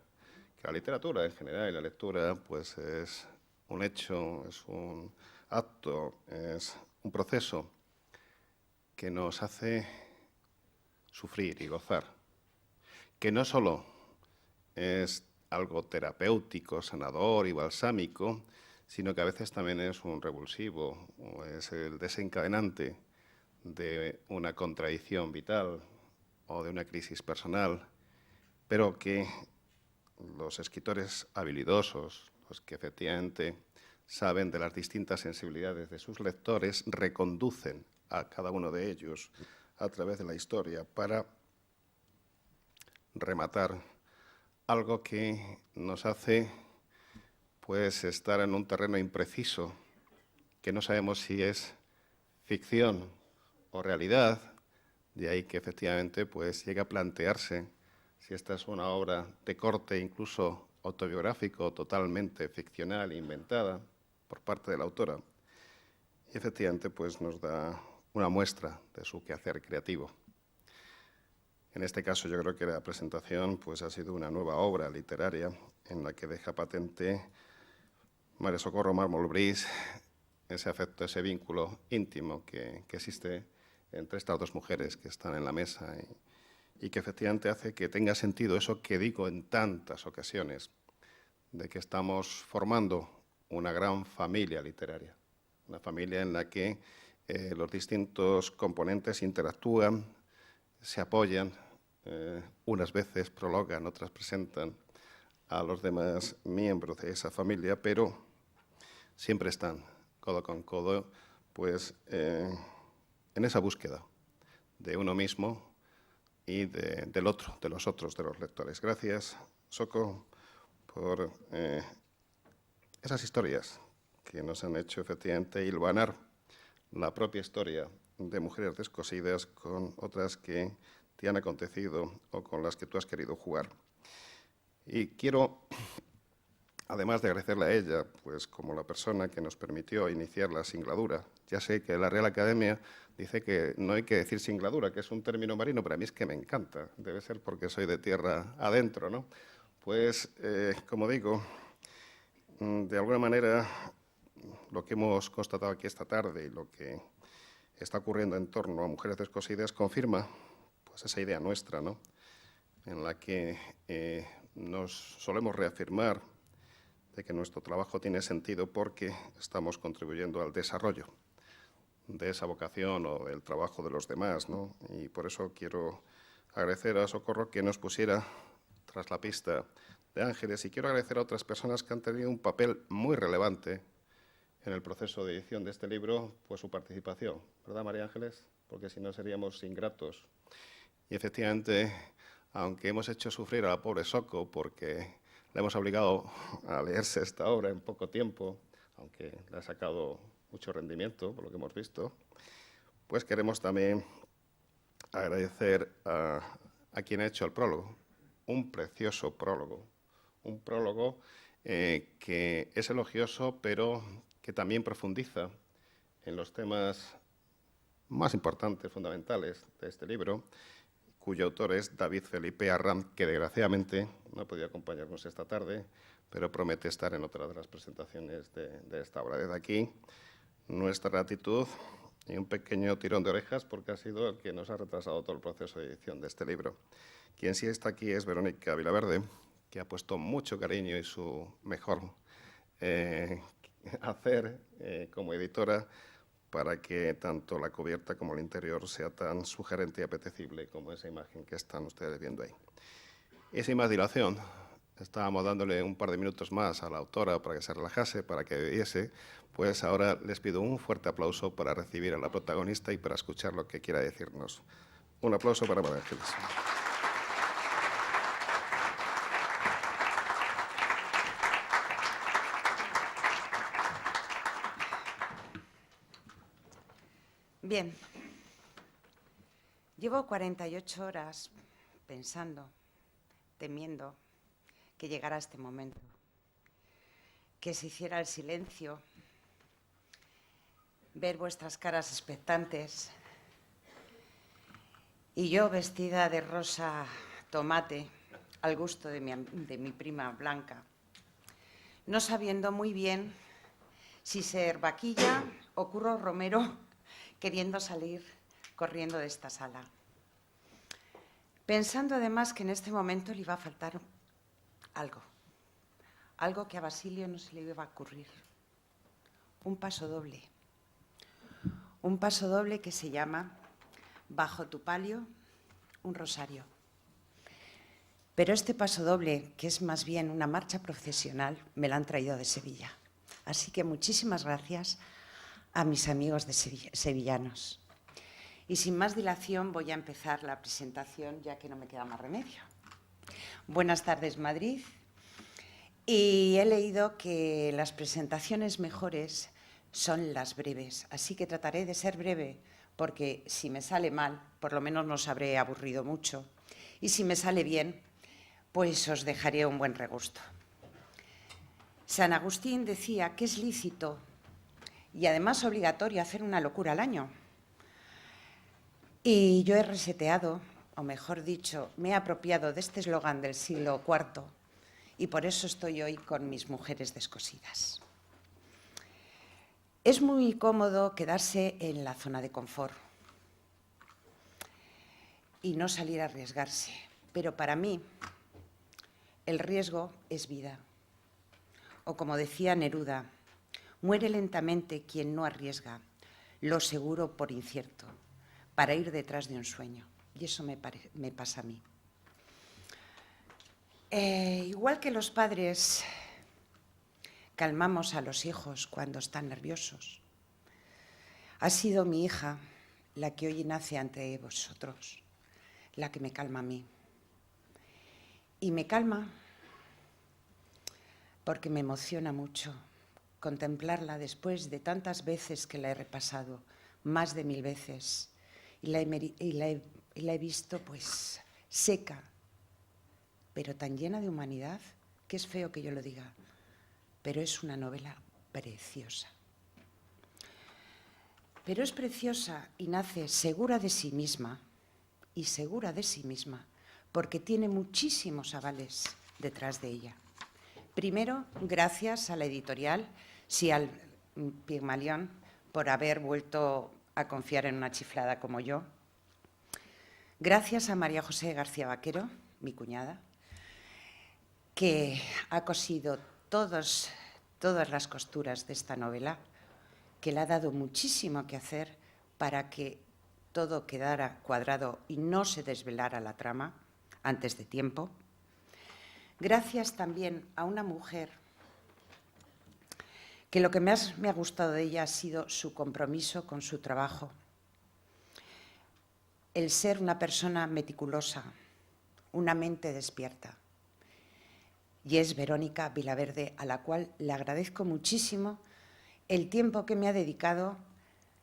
[SPEAKER 1] que la literatura en general y la lectura, pues es un hecho, es un acto, es un proceso que nos hace sufrir y gozar, que no solo es algo terapéutico, sanador y balsámico, sino que a veces también es un revulsivo, o es el desencadenante de una contradicción vital o de una crisis personal, pero que los escritores habilidosos, los que efectivamente saben de las distintas sensibilidades de sus lectores, reconducen a cada uno de ellos a través de la historia para rematar algo que nos hace pues estar en un terreno impreciso, que no sabemos si es ficción o realidad, de ahí que efectivamente pues llega a plantearse si esta es una obra de corte incluso autobiográfico, totalmente ficcional, inventada por parte de la autora, y efectivamente pues nos da una muestra de su quehacer creativo. En este caso yo creo que la presentación pues ha sido una nueva obra literaria en la que deja patente María Socorro Mármol Brís ese afecto, ese vínculo íntimo que existe entre estas dos mujeres que están en la mesa y que efectivamente hace que tenga sentido eso que digo en tantas ocasiones, de que estamos formando una gran familia literaria, una familia en la que los distintos componentes interactúan, se apoyan, unas veces prologan, otras presentan a los demás miembros de esa familia, pero siempre están codo con codo, pues en esa búsqueda de uno mismo y del otro, de los otros, de los lectores. Gracias, Soco, por esas historias que nos han hecho efectivamente hilvanar la propia historia de mujeres descosidas con otras que te han acontecido o con las que tú has querido jugar. Y quiero, además de agradecerle a ella, pues como la persona que nos permitió iniciar la singladura. Ya sé que la Real Academia dice que no hay que decir singladura, que es un término marino, pero a mí es que me encanta. Debe ser porque soy de tierra adentro, ¿no? Pues, como digo, de alguna manera, lo que hemos constatado aquí esta tarde y lo que está ocurriendo en torno a Mujeres Descosidas confirma pues, esa idea nuestra, ¿no?, en la que nos solemos reafirmar de que nuestro trabajo tiene sentido porque estamos contribuyendo al desarrollo de esa vocación o del trabajo de los demás, ¿no? Y por eso quiero agradecer a Socorro que nos pusiera tras la pista de Ángeles, y quiero agradecer a otras personas que han tenido un papel muy relevante en el proceso de edición de este libro, pues su participación, ¿verdad, María Ángeles? Porque si no seríamos ingratos. Y efectivamente, aunque hemos hecho sufrir a la pobre Soco porque le hemos obligado a leerse esta obra en poco tiempo, aunque le ha sacado mucho rendimiento, por lo que hemos visto, pues queremos también agradecer a quien ha hecho el prólogo, un precioso prólogo, un prólogo que es elogioso, pero que también profundiza en los temas más importantes, fundamentales de este libro, cuyo autor es David Felipe Arranz, que desgraciadamente no ha podido acompañarnos esta tarde, pero promete estar en otra de las presentaciones de esta obra. Desde aquí, nuestra gratitud y un pequeño tirón de orejas, porque ha sido el que nos ha retrasado todo el proceso de edición de este libro. Quien sí está aquí es Verónica Vilaverde, que ha puesto mucho cariño y su mejor hacer como editora para que tanto la cubierta como el interior sea tan sugerente y apetecible como esa imagen que están ustedes viendo ahí. Y sin más dilación, estábamos dándole un par de minutos más a la autora para que se relajase, para que bebiese, pues ahora les pido un fuerte aplauso para recibir a la protagonista y para escuchar lo que quiera decirnos. Un aplauso para María Ángeles.
[SPEAKER 3] Bien, llevo 48 horas pensando, temiendo que llegara este momento, que se hiciera el silencio, ver vuestras caras expectantes y yo vestida de rosa tomate al gusto de mi prima Blanca, no sabiendo muy bien si ser Vaquilla o Curro Romero queriendo salir corriendo de esta sala. Pensando además que en este momento le iba a faltar algo que a Basilio no se le iba a ocurrir. Un paso doble que se llama Bajo tu palio, un rosario. Pero este paso doble, que es más bien una marcha procesional, me la han traído de Sevilla. Así que muchísimas gracias a mis amigos de sevillanos. Y sin más dilación voy a empezar la presentación, ya que no me queda más remedio. Buenas tardes, Madrid. Y he leído que las presentaciones mejores son las breves, así que trataré de ser breve, porque si me sale mal, por lo menos no os habré aburrido mucho, y si me sale bien, pues os dejaré un buen regusto. San Agustín decía que es lícito y además obligatorio hacer una locura al año. Y yo he reseteado, o mejor dicho, me he apropiado de este eslogan del siglo IV y por eso estoy hoy con mis mujeres descosidas. Es muy cómodo quedarse en la zona de confort y no salir a arriesgarse, pero para mí el riesgo es vida. O como decía Neruda, muere lentamente quien no arriesga, lo seguro por incierto, para ir detrás de un sueño. Y eso me pasa a mí. Igual que los padres calmamos a los hijos cuando están nerviosos, ha sido mi hija la que hoy nace ante vosotros, la que me calma a mí. Y me calma porque me emociona mucho contemplarla después de tantas veces que la he repasado, más de 1000 veces, y la he visto pues seca, pero tan llena de humanidad que es feo que yo lo diga, pero es una novela preciosa. Pero es preciosa y nace segura de sí misma, porque tiene muchísimos avales detrás de ella. Primero, gracias a la editorial Sial Pigmalión por haber vuelto a confiar en una chiflada como yo. Gracias a María José García Vaquero, mi cuñada, que ha cosido todas las costuras de esta novela, que le ha dado muchísimo que hacer para que todo quedara cuadrado y no se desvelara la trama antes de tiempo. Gracias también a una mujer que lo que más me ha gustado de ella ha sido su compromiso con su trabajo, el ser una persona meticulosa, una mente despierta. Y es Verónica Vilaverde, a la cual le agradezco muchísimo el tiempo que me ha dedicado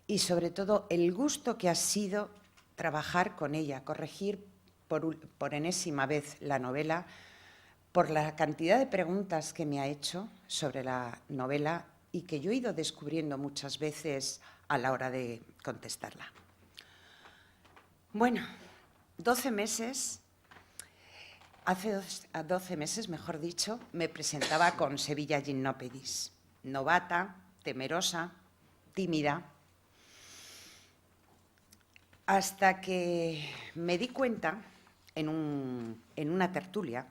[SPEAKER 3] y sobre todo el gusto que ha sido trabajar con ella, corregir por enésima vez la novela, por la cantidad de preguntas que me ha hecho sobre la novela y que yo he ido descubriendo muchas veces a la hora de contestarla. Bueno, 12 meses, hace 12 meses, mejor dicho, me presentaba con Sevilla Gimnópedis, novata, temerosa, tímida, hasta que me di cuenta en una tertulia.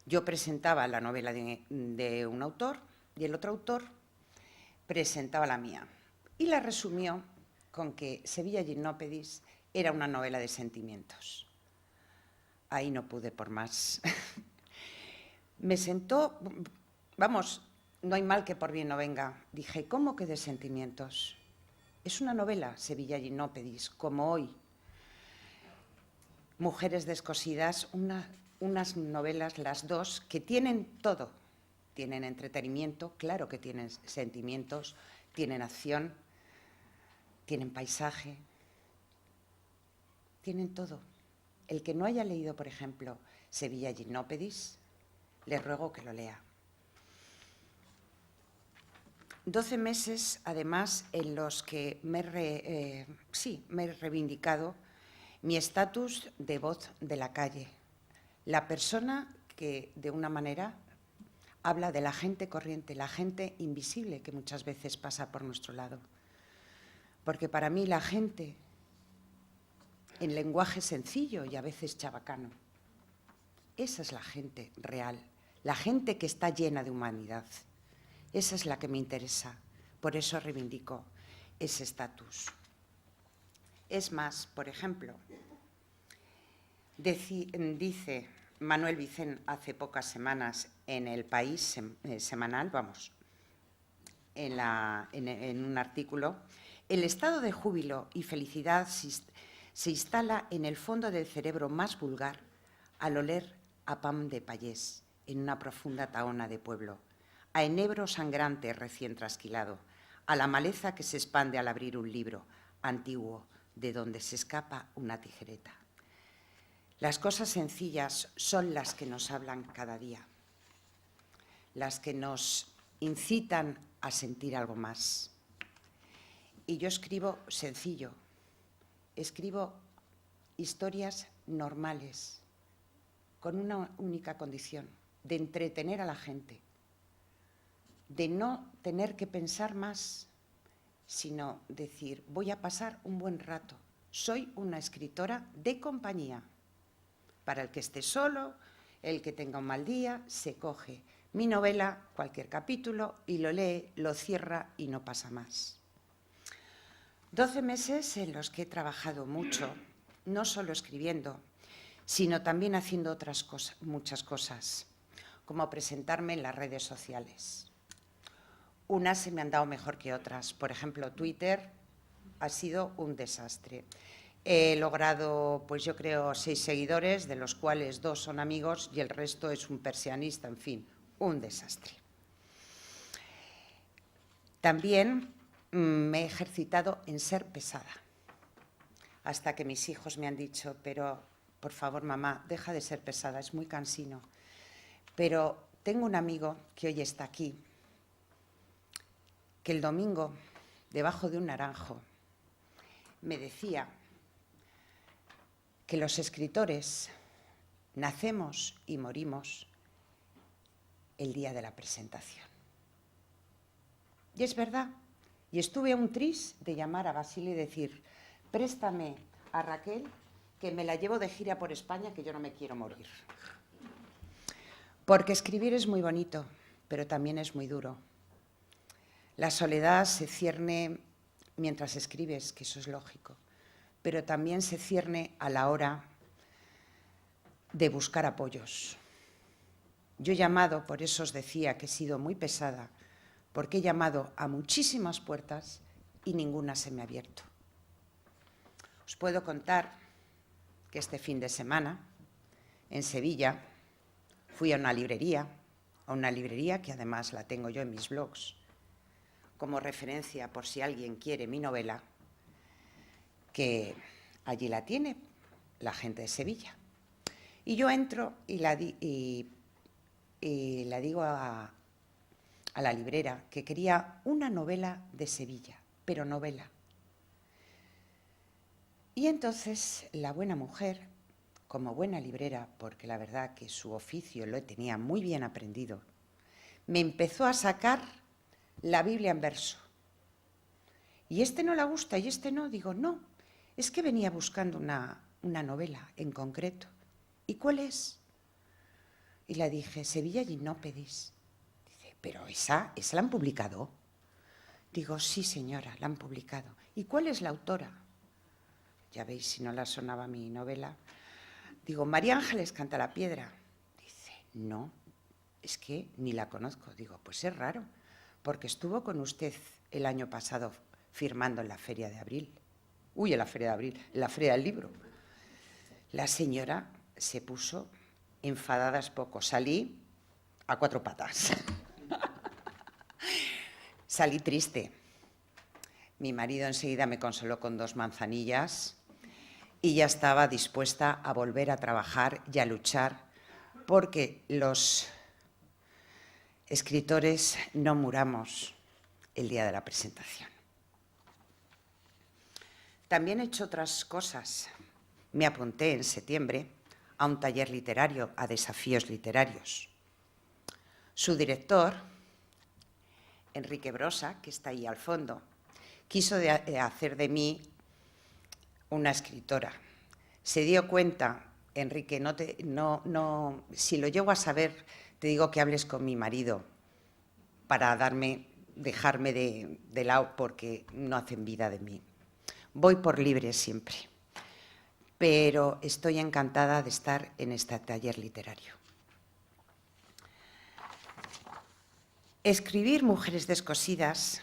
[SPEAKER 3] Yo presentaba la novela de un autor y el otro autor presentaba la mía. Y la resumió con que Sevilla Gimnópedis era una novela de sentimientos. Ahí no pude por más. Me sentó, vamos, no hay mal que por bien no venga. Dije, ¿cómo que de sentimientos? Es una novela, Sevilla Gimnópedis, como hoy. Mujeres descosidas, unas novelas, las dos, que tienen todo. Tienen entretenimiento, claro que tienen sentimientos, tienen acción, tienen paisaje, tienen todo. El que no haya leído, por ejemplo, Sevilla Gimnópedis, le ruego que lo lea. 12 meses, además, en los que me he reivindicado mi estatus de voz de la calle, la persona que, de una manera, habla de la gente corriente, la gente invisible que muchas veces pasa por nuestro lado. Porque para mí la gente, en lenguaje sencillo y a veces chabacano, esa es la gente real, la gente que está llena de humanidad. Esa es la que me interesa, por eso reivindico ese estatus. Es más, por ejemplo, dice Manuel Vicent hace pocas semanas en El País semanal, en un artículo, el estado de júbilo y felicidad se instala en el fondo del cerebro más vulgar al oler a pan de payés en una profunda tahona de pueblo, a enebro sangrante recién trasquilado, a la maleza que se expande al abrir un libro antiguo de donde se escapa una tijereta. Las cosas sencillas son las que nos hablan cada día, las que nos incitan a sentir algo más. Y yo escribo sencillo, escribo historias normales, con una única condición, de entretener a la gente, de no tener que pensar más, sino decir, voy a pasar un buen rato. Soy una escritora de compañía. Para el que esté solo, el que tenga un mal día, se coge mi novela, cualquier capítulo, y lo lee, lo cierra y no pasa más. 12 meses en los que he trabajado mucho, no solo escribiendo, sino también haciendo otras cosas, muchas cosas, como presentarme en las redes sociales. Unas se me han dado mejor que otras. Por ejemplo, Twitter ha sido un desastre. He logrado, pues yo creo, 6 seguidores, de los cuales 2 son amigos y el resto es un persianista, en fin, un desastre. También me he ejercitado en ser pesada, hasta que mis hijos me han dicho, pero por favor, mamá, deja de ser pesada, es muy cansino. Pero tengo un amigo que hoy está aquí, que el domingo, debajo de un naranjo, me decía que los escritores nacemos y morimos el día de la presentación. Y es verdad. Y estuve a un tris de llamar a Basile y decir, préstame a Raquel, que me la llevo de gira por España, que yo no me quiero morir. Porque escribir es muy bonito, pero también es muy duro. La soledad se cierne mientras escribes, que eso es lógico, pero también se cierne a la hora de buscar apoyos. Yo he llamado, por eso os decía que he sido muy pesada, porque he llamado a muchísimas puertas y ninguna se me ha abierto. Os puedo contar que este fin de semana, en Sevilla, fui a una librería que además la tengo yo en mis blogs, como referencia por si alguien quiere mi novela, que allí la tiene la gente de Sevilla. Y yo entro y la digo a la librera que quería una novela de Sevilla, pero novela. Y entonces la buena mujer, como buena librera, porque la verdad que su oficio lo tenía muy bien aprendido, me empezó a sacar la Biblia en verso. ¿Y este no la gusta y este no? Digo, no, es que venía buscando una novela en concreto. ¿Y cuál es? Y le dije, Sevilla Ginópedis. Dice, pero esa la han publicado. Digo, sí señora, la han publicado. ¿Y cuál es la autora? Ya veis si no la sonaba mi novela. Digo, María Ángeles Cantalapiedra. Dice, no, es que ni la conozco. Digo, pues es raro, porque estuvo con usted el año pasado firmando en la Feria de Abril. Uy, en la Feria de Abril, en la Feria del Libro. La señora se puso enfadada, es poco. Salí a 4 patas. Salí triste. Mi marido enseguida me consoló con 2 manzanillas y ya estaba dispuesta a volver a trabajar y a luchar porque los escritores no muramos el día de la presentación. También he hecho otras cosas. Me apunté en septiembre a un taller literario, a desafíos literarios. Su director, Enrique Brosa, que está ahí al fondo, quiso hacer de mí una escritora. Se dio cuenta, Enrique, si lo llego a saber, te digo que hables con mi marido para dejarme de lado porque no hacen vida de mí. Voy por libre siempre, pero estoy encantada de estar en este taller literario. Escribir Mujeres descosidas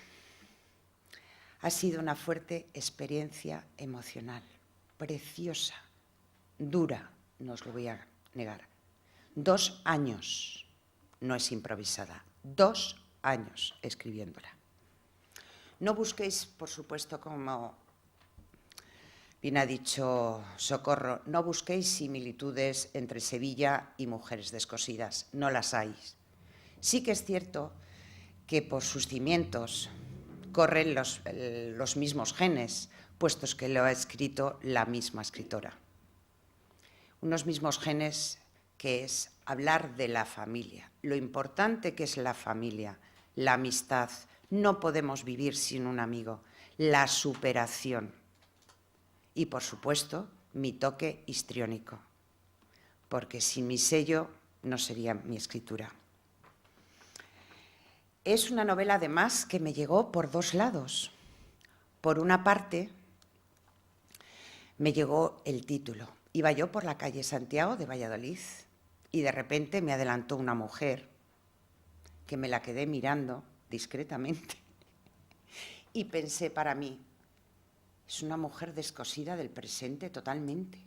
[SPEAKER 3] ha sido una fuerte experiencia emocional, preciosa, dura, no os lo voy a negar. 2 años, no es improvisada, 2 años escribiéndola. No busquéis, por supuesto, como bien ha dicho Socorro, no busquéis similitudes entre Sevilla y Mujeres descosidas, no las hay. Sí que es cierto que por sus cimientos corren los mismos genes, puestos que lo ha escrito la misma escritora. Unos mismos genes que es hablar de la familia, lo importante que es la familia, la amistad, no podemos vivir sin un amigo, la superación y, por supuesto, mi toque histriónico, porque sin mi sello no sería mi escritura. Es una novela, además, que me llegó por 2 lados. Por una parte, me llegó el título. Iba yo por la calle Santiago de Valladolid y de repente me adelantó una mujer que me la quedé mirando discretamente y pensé para mí, es una mujer descosida del presente totalmente.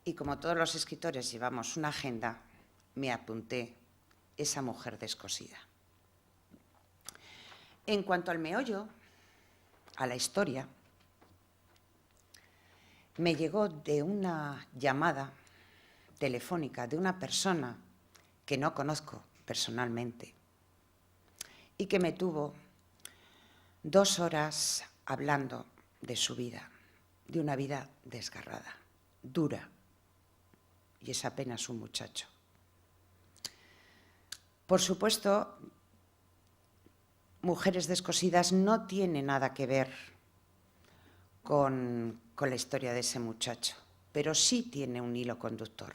[SPEAKER 3] Y como todos los escritores llevamos una agenda, me apunté esa mujer descosida. En cuanto al meollo, a la historia, me llegó de una llamada telefónica de una persona que no conozco personalmente y que me tuvo 2 horas hablando de su vida, de una vida desgarrada, dura. y es apenas un muchacho. Por supuesto, Mujeres descosidas no tiene nada que ver con la historia de ese muchacho, pero sí tiene un hilo conductor.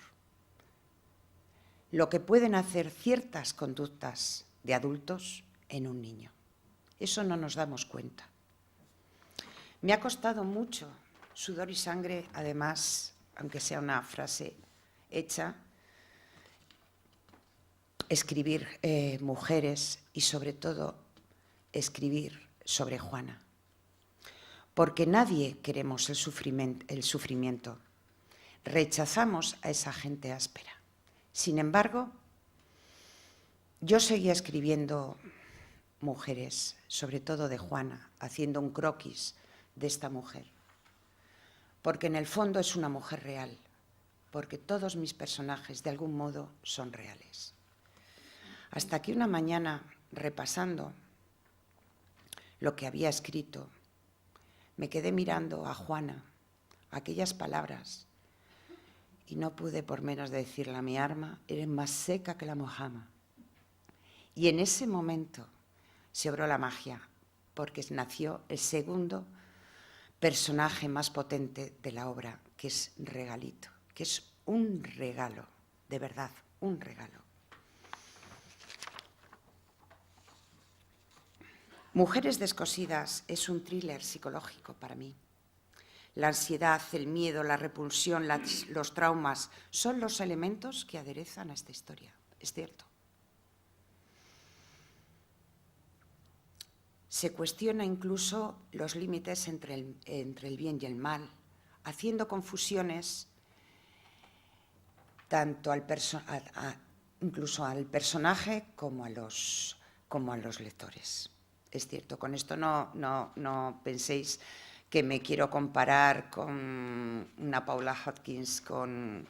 [SPEAKER 3] Lo que pueden hacer ciertas conductas de adultos en un niño. Eso no nos damos cuenta. Me ha costado mucho, sudor y sangre, además, aunque sea una frase hecha, escribir Mujeres y sobre todo escribir sobre Juana. Porque nadie queremos el sufrimiento. Rechazamos a esa gente áspera. Sin embargo, yo seguía escribiendo Mujeres, sobre todo de Juana, haciendo un croquis de esta mujer. Porque en el fondo es una mujer real, porque todos mis personajes de algún modo son reales. Hasta que una mañana, repasando lo que había escrito, me quedé mirando a Juana, aquellas palabras, y no pude por menos de decirle a mi arma, eres más seca que la mojama. Y en ese momento se obró la magia, porque nació el segundo personaje más potente de la obra, que es Regalito, que es un regalo, de verdad, un regalo. Mujeres descosidas es un thriller psicológico para mí. La ansiedad, el miedo, la repulsión, los traumas son los elementos que aderezan a esta historia, es cierto. Se cuestiona incluso los límites entre el bien y el mal, haciendo confusiones tanto incluso al personaje como a los lectores. Es cierto, con esto no penséis que me quiero comparar con una Paula Hopkins, con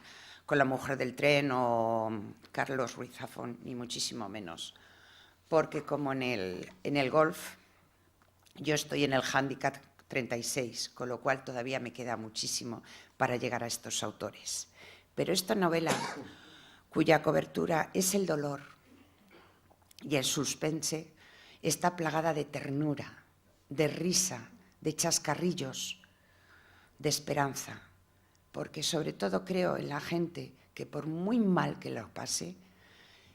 [SPEAKER 3] La mujer del tren o Carlos Ruiz Zafón, ni muchísimo menos. Porque como en el golf, yo estoy en el handicap 36, con lo cual todavía me queda muchísimo para llegar a estos autores. Pero esta novela, cuya cobertura es el dolor y el suspense, está plagada de ternura, de risa, de chascarrillos, de esperanza, porque sobre todo creo en la gente que por muy mal que lo pase,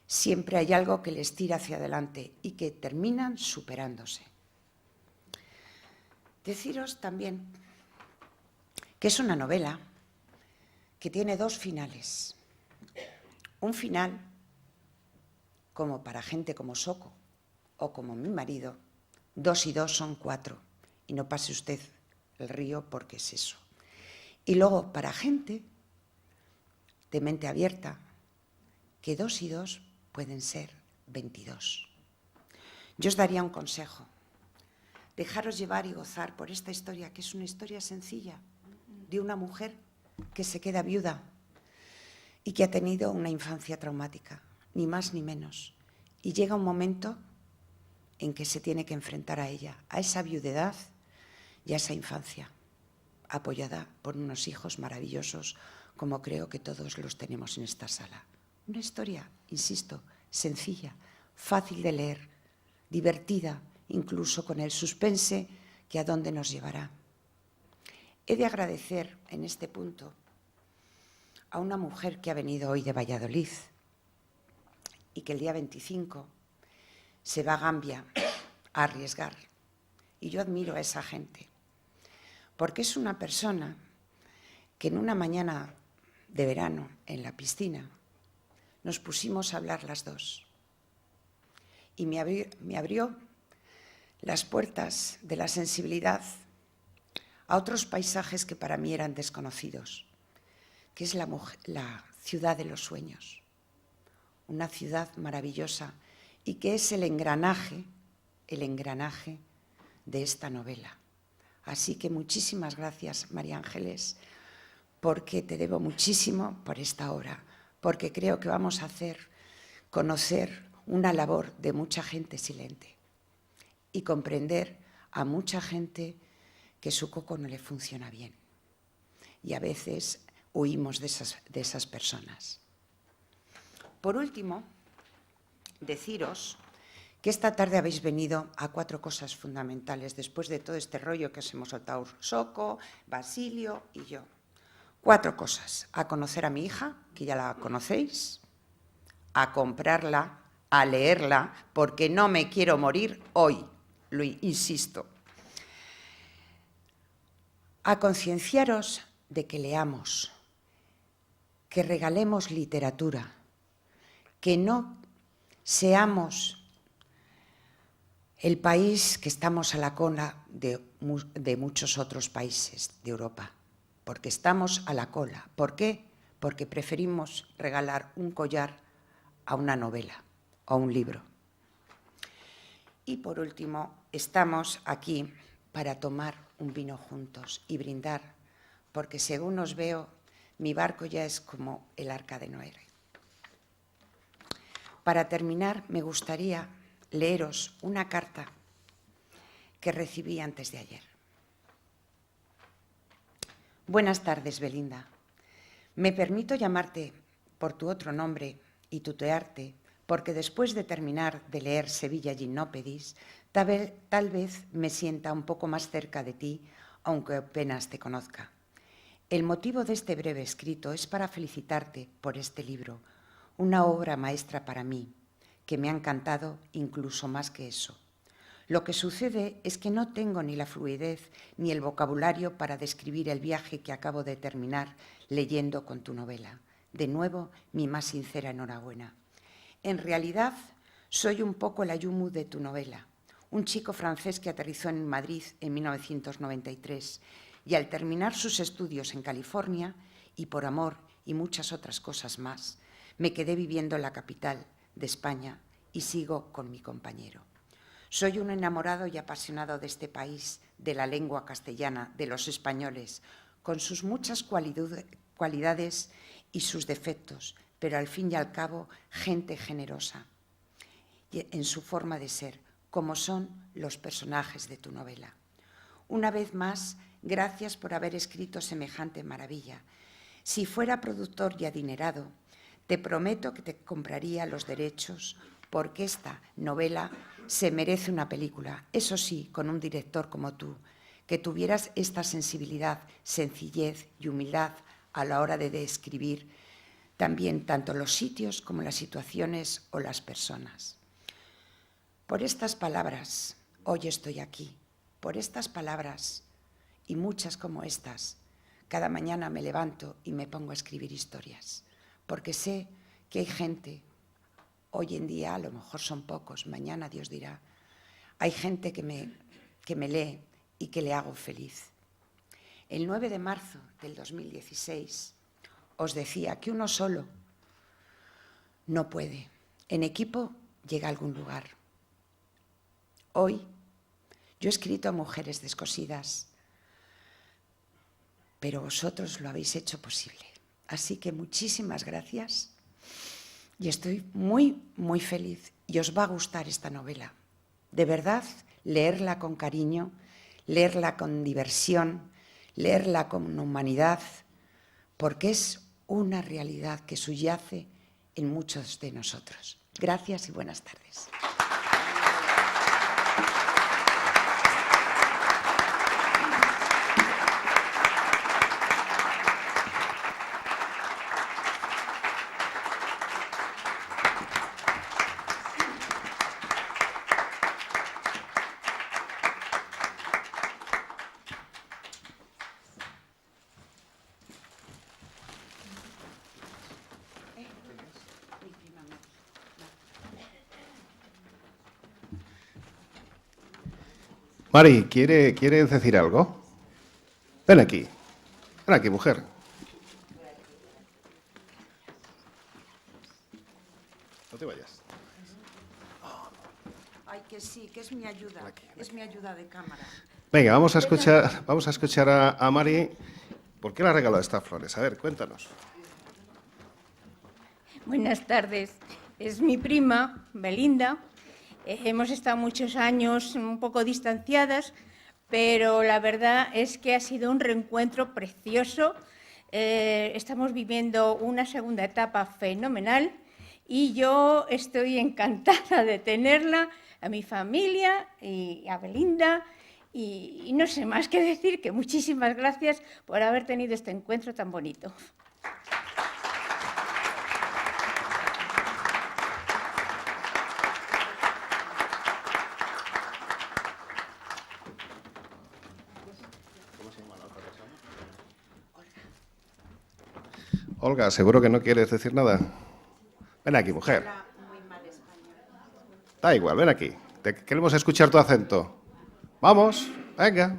[SPEAKER 3] siempre hay algo que les tira hacia adelante y que terminan superándose. Deciros también que es una novela que tiene dos finales. Un final, como para gente como Soko, o como mi marido, 2 y 2 son 4, y no pase usted el río porque es eso. Y luego, para gente de mente abierta, que 2 y 2 pueden ser 22. Yo os daría un consejo: dejaros llevar y gozar por esta historia, que es una historia sencilla, de una mujer que se queda viuda y que ha tenido una infancia traumática, ni más ni menos. Y llega un momento en que se tiene que enfrentar a ella, a esa viudedad y a esa infancia, apoyada por unos hijos maravillosos, como creo que todos los tenemos en esta sala. Una historia, insisto, sencilla, fácil de leer, divertida, incluso con el suspense que a dónde nos llevará. He de agradecer en este punto a una mujer que ha venido hoy de Valladolid y que el día 25 se va a Gambia a arriesgar. Y yo admiro a esa gente, porque es una persona que en una mañana de verano en la piscina nos pusimos a hablar las dos. Y me abrió las puertas de la sensibilidad a otros paisajes que para mí eran desconocidos, que es la ciudad de los sueños, una ciudad maravillosa y que es el engranaje de esta novela. Así que muchísimas gracias, María Ángeles, porque te debo muchísimo por esta obra, porque creo que vamos a hacer conocer una labor de mucha gente silente y comprender a mucha gente que su coco no le funciona bien. Y a veces huimos de esas personas. Por último, deciros que esta tarde habéis venido a 4 cosas fundamentales, después de todo este rollo que os hemos soltado Soco, Basilio y yo. 4 cosas: a conocer a mi hija, que ya la conocéis, a comprarla, a leerla, porque no me quiero morir hoy, lo insisto. A concienciaros de que leamos, que regalemos literatura, que no seamos el país que estamos a la cola de muchos otros países de Europa, porque estamos a la cola. ¿Por qué? Porque preferimos regalar un collar a una novela o a un libro. Y por último, estamos aquí para tomar un vino juntos y brindar, porque según os veo, mi barco ya es como el Arca de Noé. Para terminar, me gustaría leeros una carta que recibí antes de ayer. Buenas tardes, Belinda. Me permito llamarte por tu otro nombre y tutearte, porque después de terminar de leer Sevilla Gimnópedis, tal vez me sienta un poco más cerca de ti, aunque apenas te conozca. El motivo de este breve escrito es para felicitarte por este libro, una obra maestra para mí, que me ha encantado incluso más que eso. Lo que sucede es que no tengo ni la fluidez ni el vocabulario para describir el viaje que acabo de terminar leyendo con tu novela. De nuevo, mi más sincera enhorabuena. En realidad, soy un poco el Ayumu de tu novela, un chico francés que aterrizó en Madrid en 1993 y al terminar sus estudios en California, y por amor y muchas otras cosas más, me quedé viviendo en la capital de España y sigo con mi compañero. Soy un enamorado y apasionado de este país, de la lengua castellana, de los españoles, con sus muchas cualidades y sus defectos, pero al fin y al cabo, gente generosa en su forma de ser, como son los personajes de tu novela. Una vez más, gracias por haber escrito semejante maravilla. Si fuera productor y adinerado, te prometo que te compraría los derechos, porque esta novela se merece una película, eso sí, con un director como tú, que tuvieras esta sensibilidad, sencillez y humildad a la hora de describir también tanto los sitios como las situaciones o las personas. Por estas palabras, hoy estoy aquí. Por estas palabras y muchas como estas, cada mañana me levanto y me pongo a escribir historias, porque sé que hay gente, hoy en día a lo mejor son pocos, mañana Dios dirá, hay gente que me lee y que le hago feliz. El 9 de marzo del 2016 os decía que uno solo no puede, en equipo llega a algún lugar. Hoy yo he escrito a mujeres descosidas, pero vosotros lo habéis hecho posible. Así que muchísimas gracias y estoy muy, muy feliz. Y os va a gustar esta novela. De verdad, leerla con cariño, leerla con diversión, leerla con humanidad, porque es una realidad que subyace en muchos de nosotros. Gracias y buenas tardes.
[SPEAKER 1] Mari, ¿quiere decir algo? Ven aquí, mujer. No te vayas.
[SPEAKER 3] Ay, que sí, que es mi ayuda, es mi ayuda de cámara.
[SPEAKER 1] Venga, vamos a escuchar a Mari. ¿Por qué le ha regalado estas flores? A ver, cuéntanos.
[SPEAKER 4] Buenas tardes. Es mi prima, Belinda. Hemos estado muchos años un poco distanciadas, pero la verdad es que ha sido un reencuentro precioso Estamos viviendo una segunda etapa fenomenal y yo estoy encantada de tenerla, a mi familia y a Belinda. Y no sé más que decir que muchísimas gracias por haber tenido este encuentro tan bonito.
[SPEAKER 1] Olga, ¿seguro que no quieres decir nada? Ven aquí, mujer. Da igual, ven aquí. Queremos escuchar tu acento. Vamos, venga.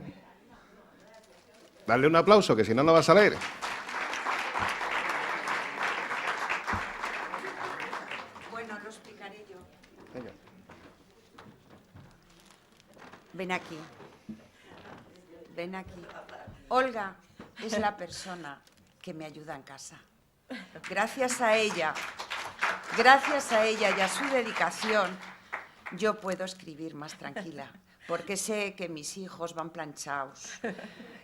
[SPEAKER 1] Dale un aplauso, que si no, no va a salir.
[SPEAKER 3] Bueno, lo explicaré yo.
[SPEAKER 1] Venga.
[SPEAKER 3] Ven aquí. Ven aquí. Olga es la persona que me ayuda en casa. Gracias a ella y a su dedicación, yo puedo escribir más tranquila, porque sé que mis hijos van planchados,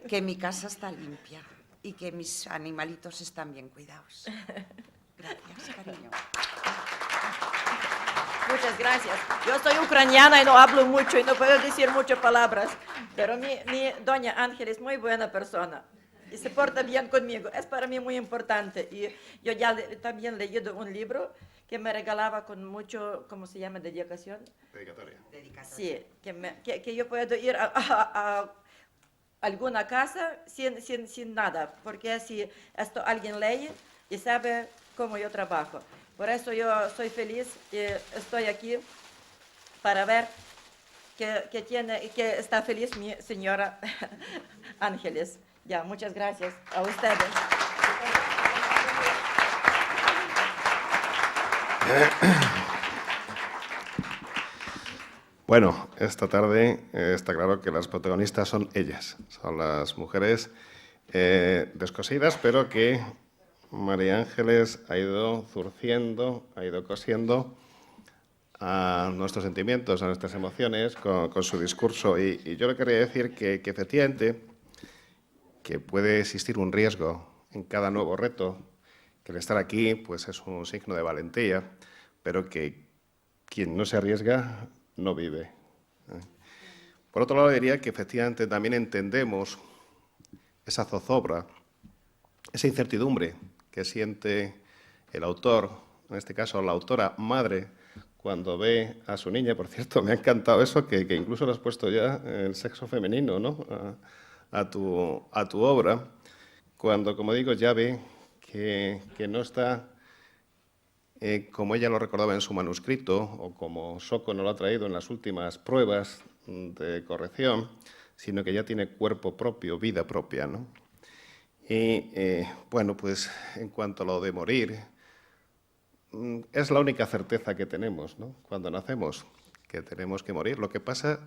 [SPEAKER 3] que mi casa está limpia y que mis animalitos están bien cuidados. Gracias, cariño.
[SPEAKER 5] Muchas gracias. Yo soy ucraniana y no hablo mucho y no puedo decir muchas palabras, pero mi doña Ángel es muy buena persona y se porta bien conmigo. Es para mí muy importante. Y yo ya también he leído un libro que me regalaba con mucho, ¿cómo se llama? Dedicación.
[SPEAKER 1] Dedicatoria.
[SPEAKER 5] Sí, que yo puedo ir a alguna casa sin nada, porque así esto alguien lee y sabe cómo yo trabajo. Por eso yo soy feliz y estoy aquí para ver que está feliz mi señora Ángeles. Ya, muchas gracias a ustedes.
[SPEAKER 1] Bueno, esta tarde está claro que las protagonistas son ellas, son las mujeres descosidas, pero que María Ángeles ha ido zurciendo, ha ido cosiendo a nuestros sentimientos, a nuestras emociones con su discurso. Y yo le quería decir que efectivamente que puede existir un riesgo en cada nuevo reto, que el estar aquí pues es un signo de valentía, pero que quien no se arriesga no vive. Por otro lado, diría que efectivamente también entendemos esa zozobra, esa incertidumbre que siente el autor, en este caso la autora madre, cuando ve a su niña. Por cierto, me ha encantado eso, que incluso le has puesto ya el sexo femenino, ¿no? a tu obra, cuando, como digo, ya ve que no está como ella lo recordaba en su manuscrito, o como Soko nos lo ha traído en las últimas pruebas de corrección, sino que ya tiene cuerpo propio, vida propia, ¿no? Y, bueno, pues en cuanto a lo de morir, es la única certeza que tenemos, ¿no? Cuando nacemos, que tenemos que morir. Lo que pasa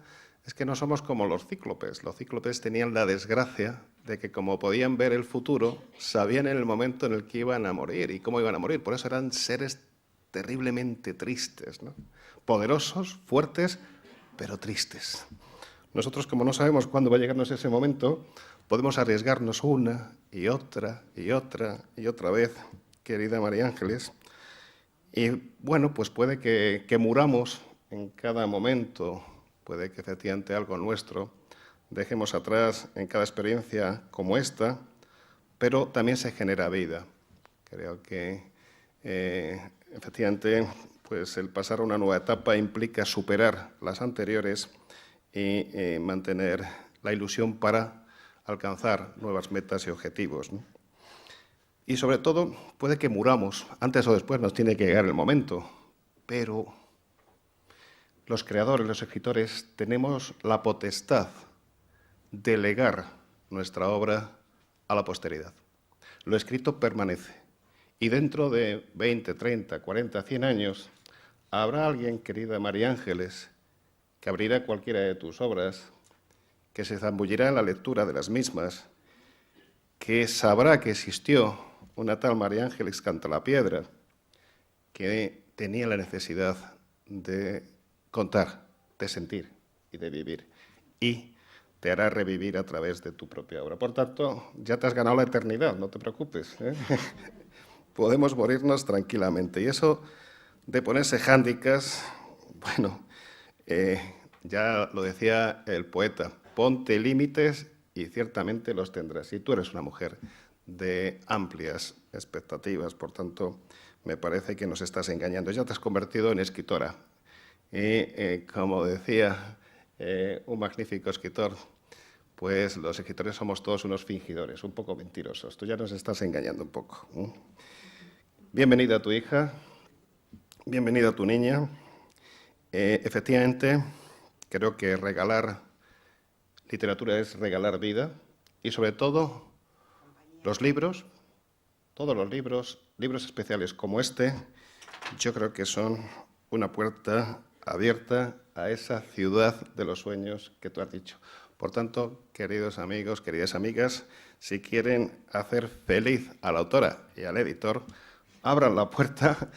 [SPEAKER 1] es que no somos como los cíclopes. Los cíclopes tenían la desgracia de que, como podían ver el futuro, sabían en el momento en el que iban a morir y cómo iban a morir. Por eso eran seres terriblemente tristes, ¿no? Poderosos, fuertes, pero tristes. Nosotros, como no sabemos cuándo va a llegarnos ese momento, podemos arriesgarnos una y otra y otra y otra vez, querida María Ángeles. Y bueno, pues puede que muramos en cada momento, puede que efectivamente algo nuestro dejemos atrás en cada experiencia como esta, pero también se genera vida. Creo que efectivamente pues el pasar a una nueva etapa implica superar las anteriores y mantener la ilusión para alcanzar nuevas metas y objetivos, ¿no? Y sobre todo, puede que muramos, antes o después nos tiene que llegar el momento, pero los creadores, los escritores, tenemos la potestad de legar nuestra obra a la posteridad. Lo escrito permanece, y dentro de 20, 30, 40, 100 años, habrá alguien, querida María Ángeles, que abrirá cualquiera de tus obras, que se zambullirá en la lectura de las mismas, que sabrá que existió una tal María Ángeles Cantalapiedra, que tenía la necesidad de contar, de sentir y de vivir. Y te hará revivir a través de tu propia obra. Por tanto, ya te has ganado la eternidad, no te preocupes, ¿eh? Podemos morirnos tranquilamente. Y eso de ponerse hándicaps, bueno, ya lo decía el poeta, ponte límites y ciertamente los tendrás. Y tú eres una mujer de amplias expectativas, por tanto, me parece que nos estás engañando. Ya te has convertido en escritora. Y, como decía un magnífico escritor, pues los escritores somos todos unos fingidores, un poco mentirosos. Tú ya nos estás engañando un poco. Bienvenida a tu hija, bienvenida a tu niña. Efectivamente, creo que regalar literatura es regalar vida y, sobre todo, los libros, todos los libros, libros especiales como este, yo creo que son una puerta abierta a esa ciudad de los sueños que tú has dicho. Por tanto, queridos amigos, queridas amigas, si quieren hacer feliz a la autora y al editor, abran la puerta,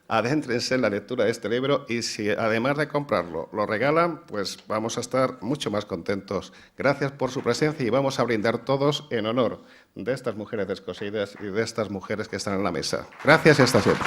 [SPEAKER 1] adéntrense en la lectura de este libro y si además de comprarlo lo regalan, pues vamos a estar mucho más contentos. Gracias por su presencia y vamos a brindar todos en honor de estas mujeres descosidas y de estas mujeres que están en la mesa. Gracias y hasta siempre.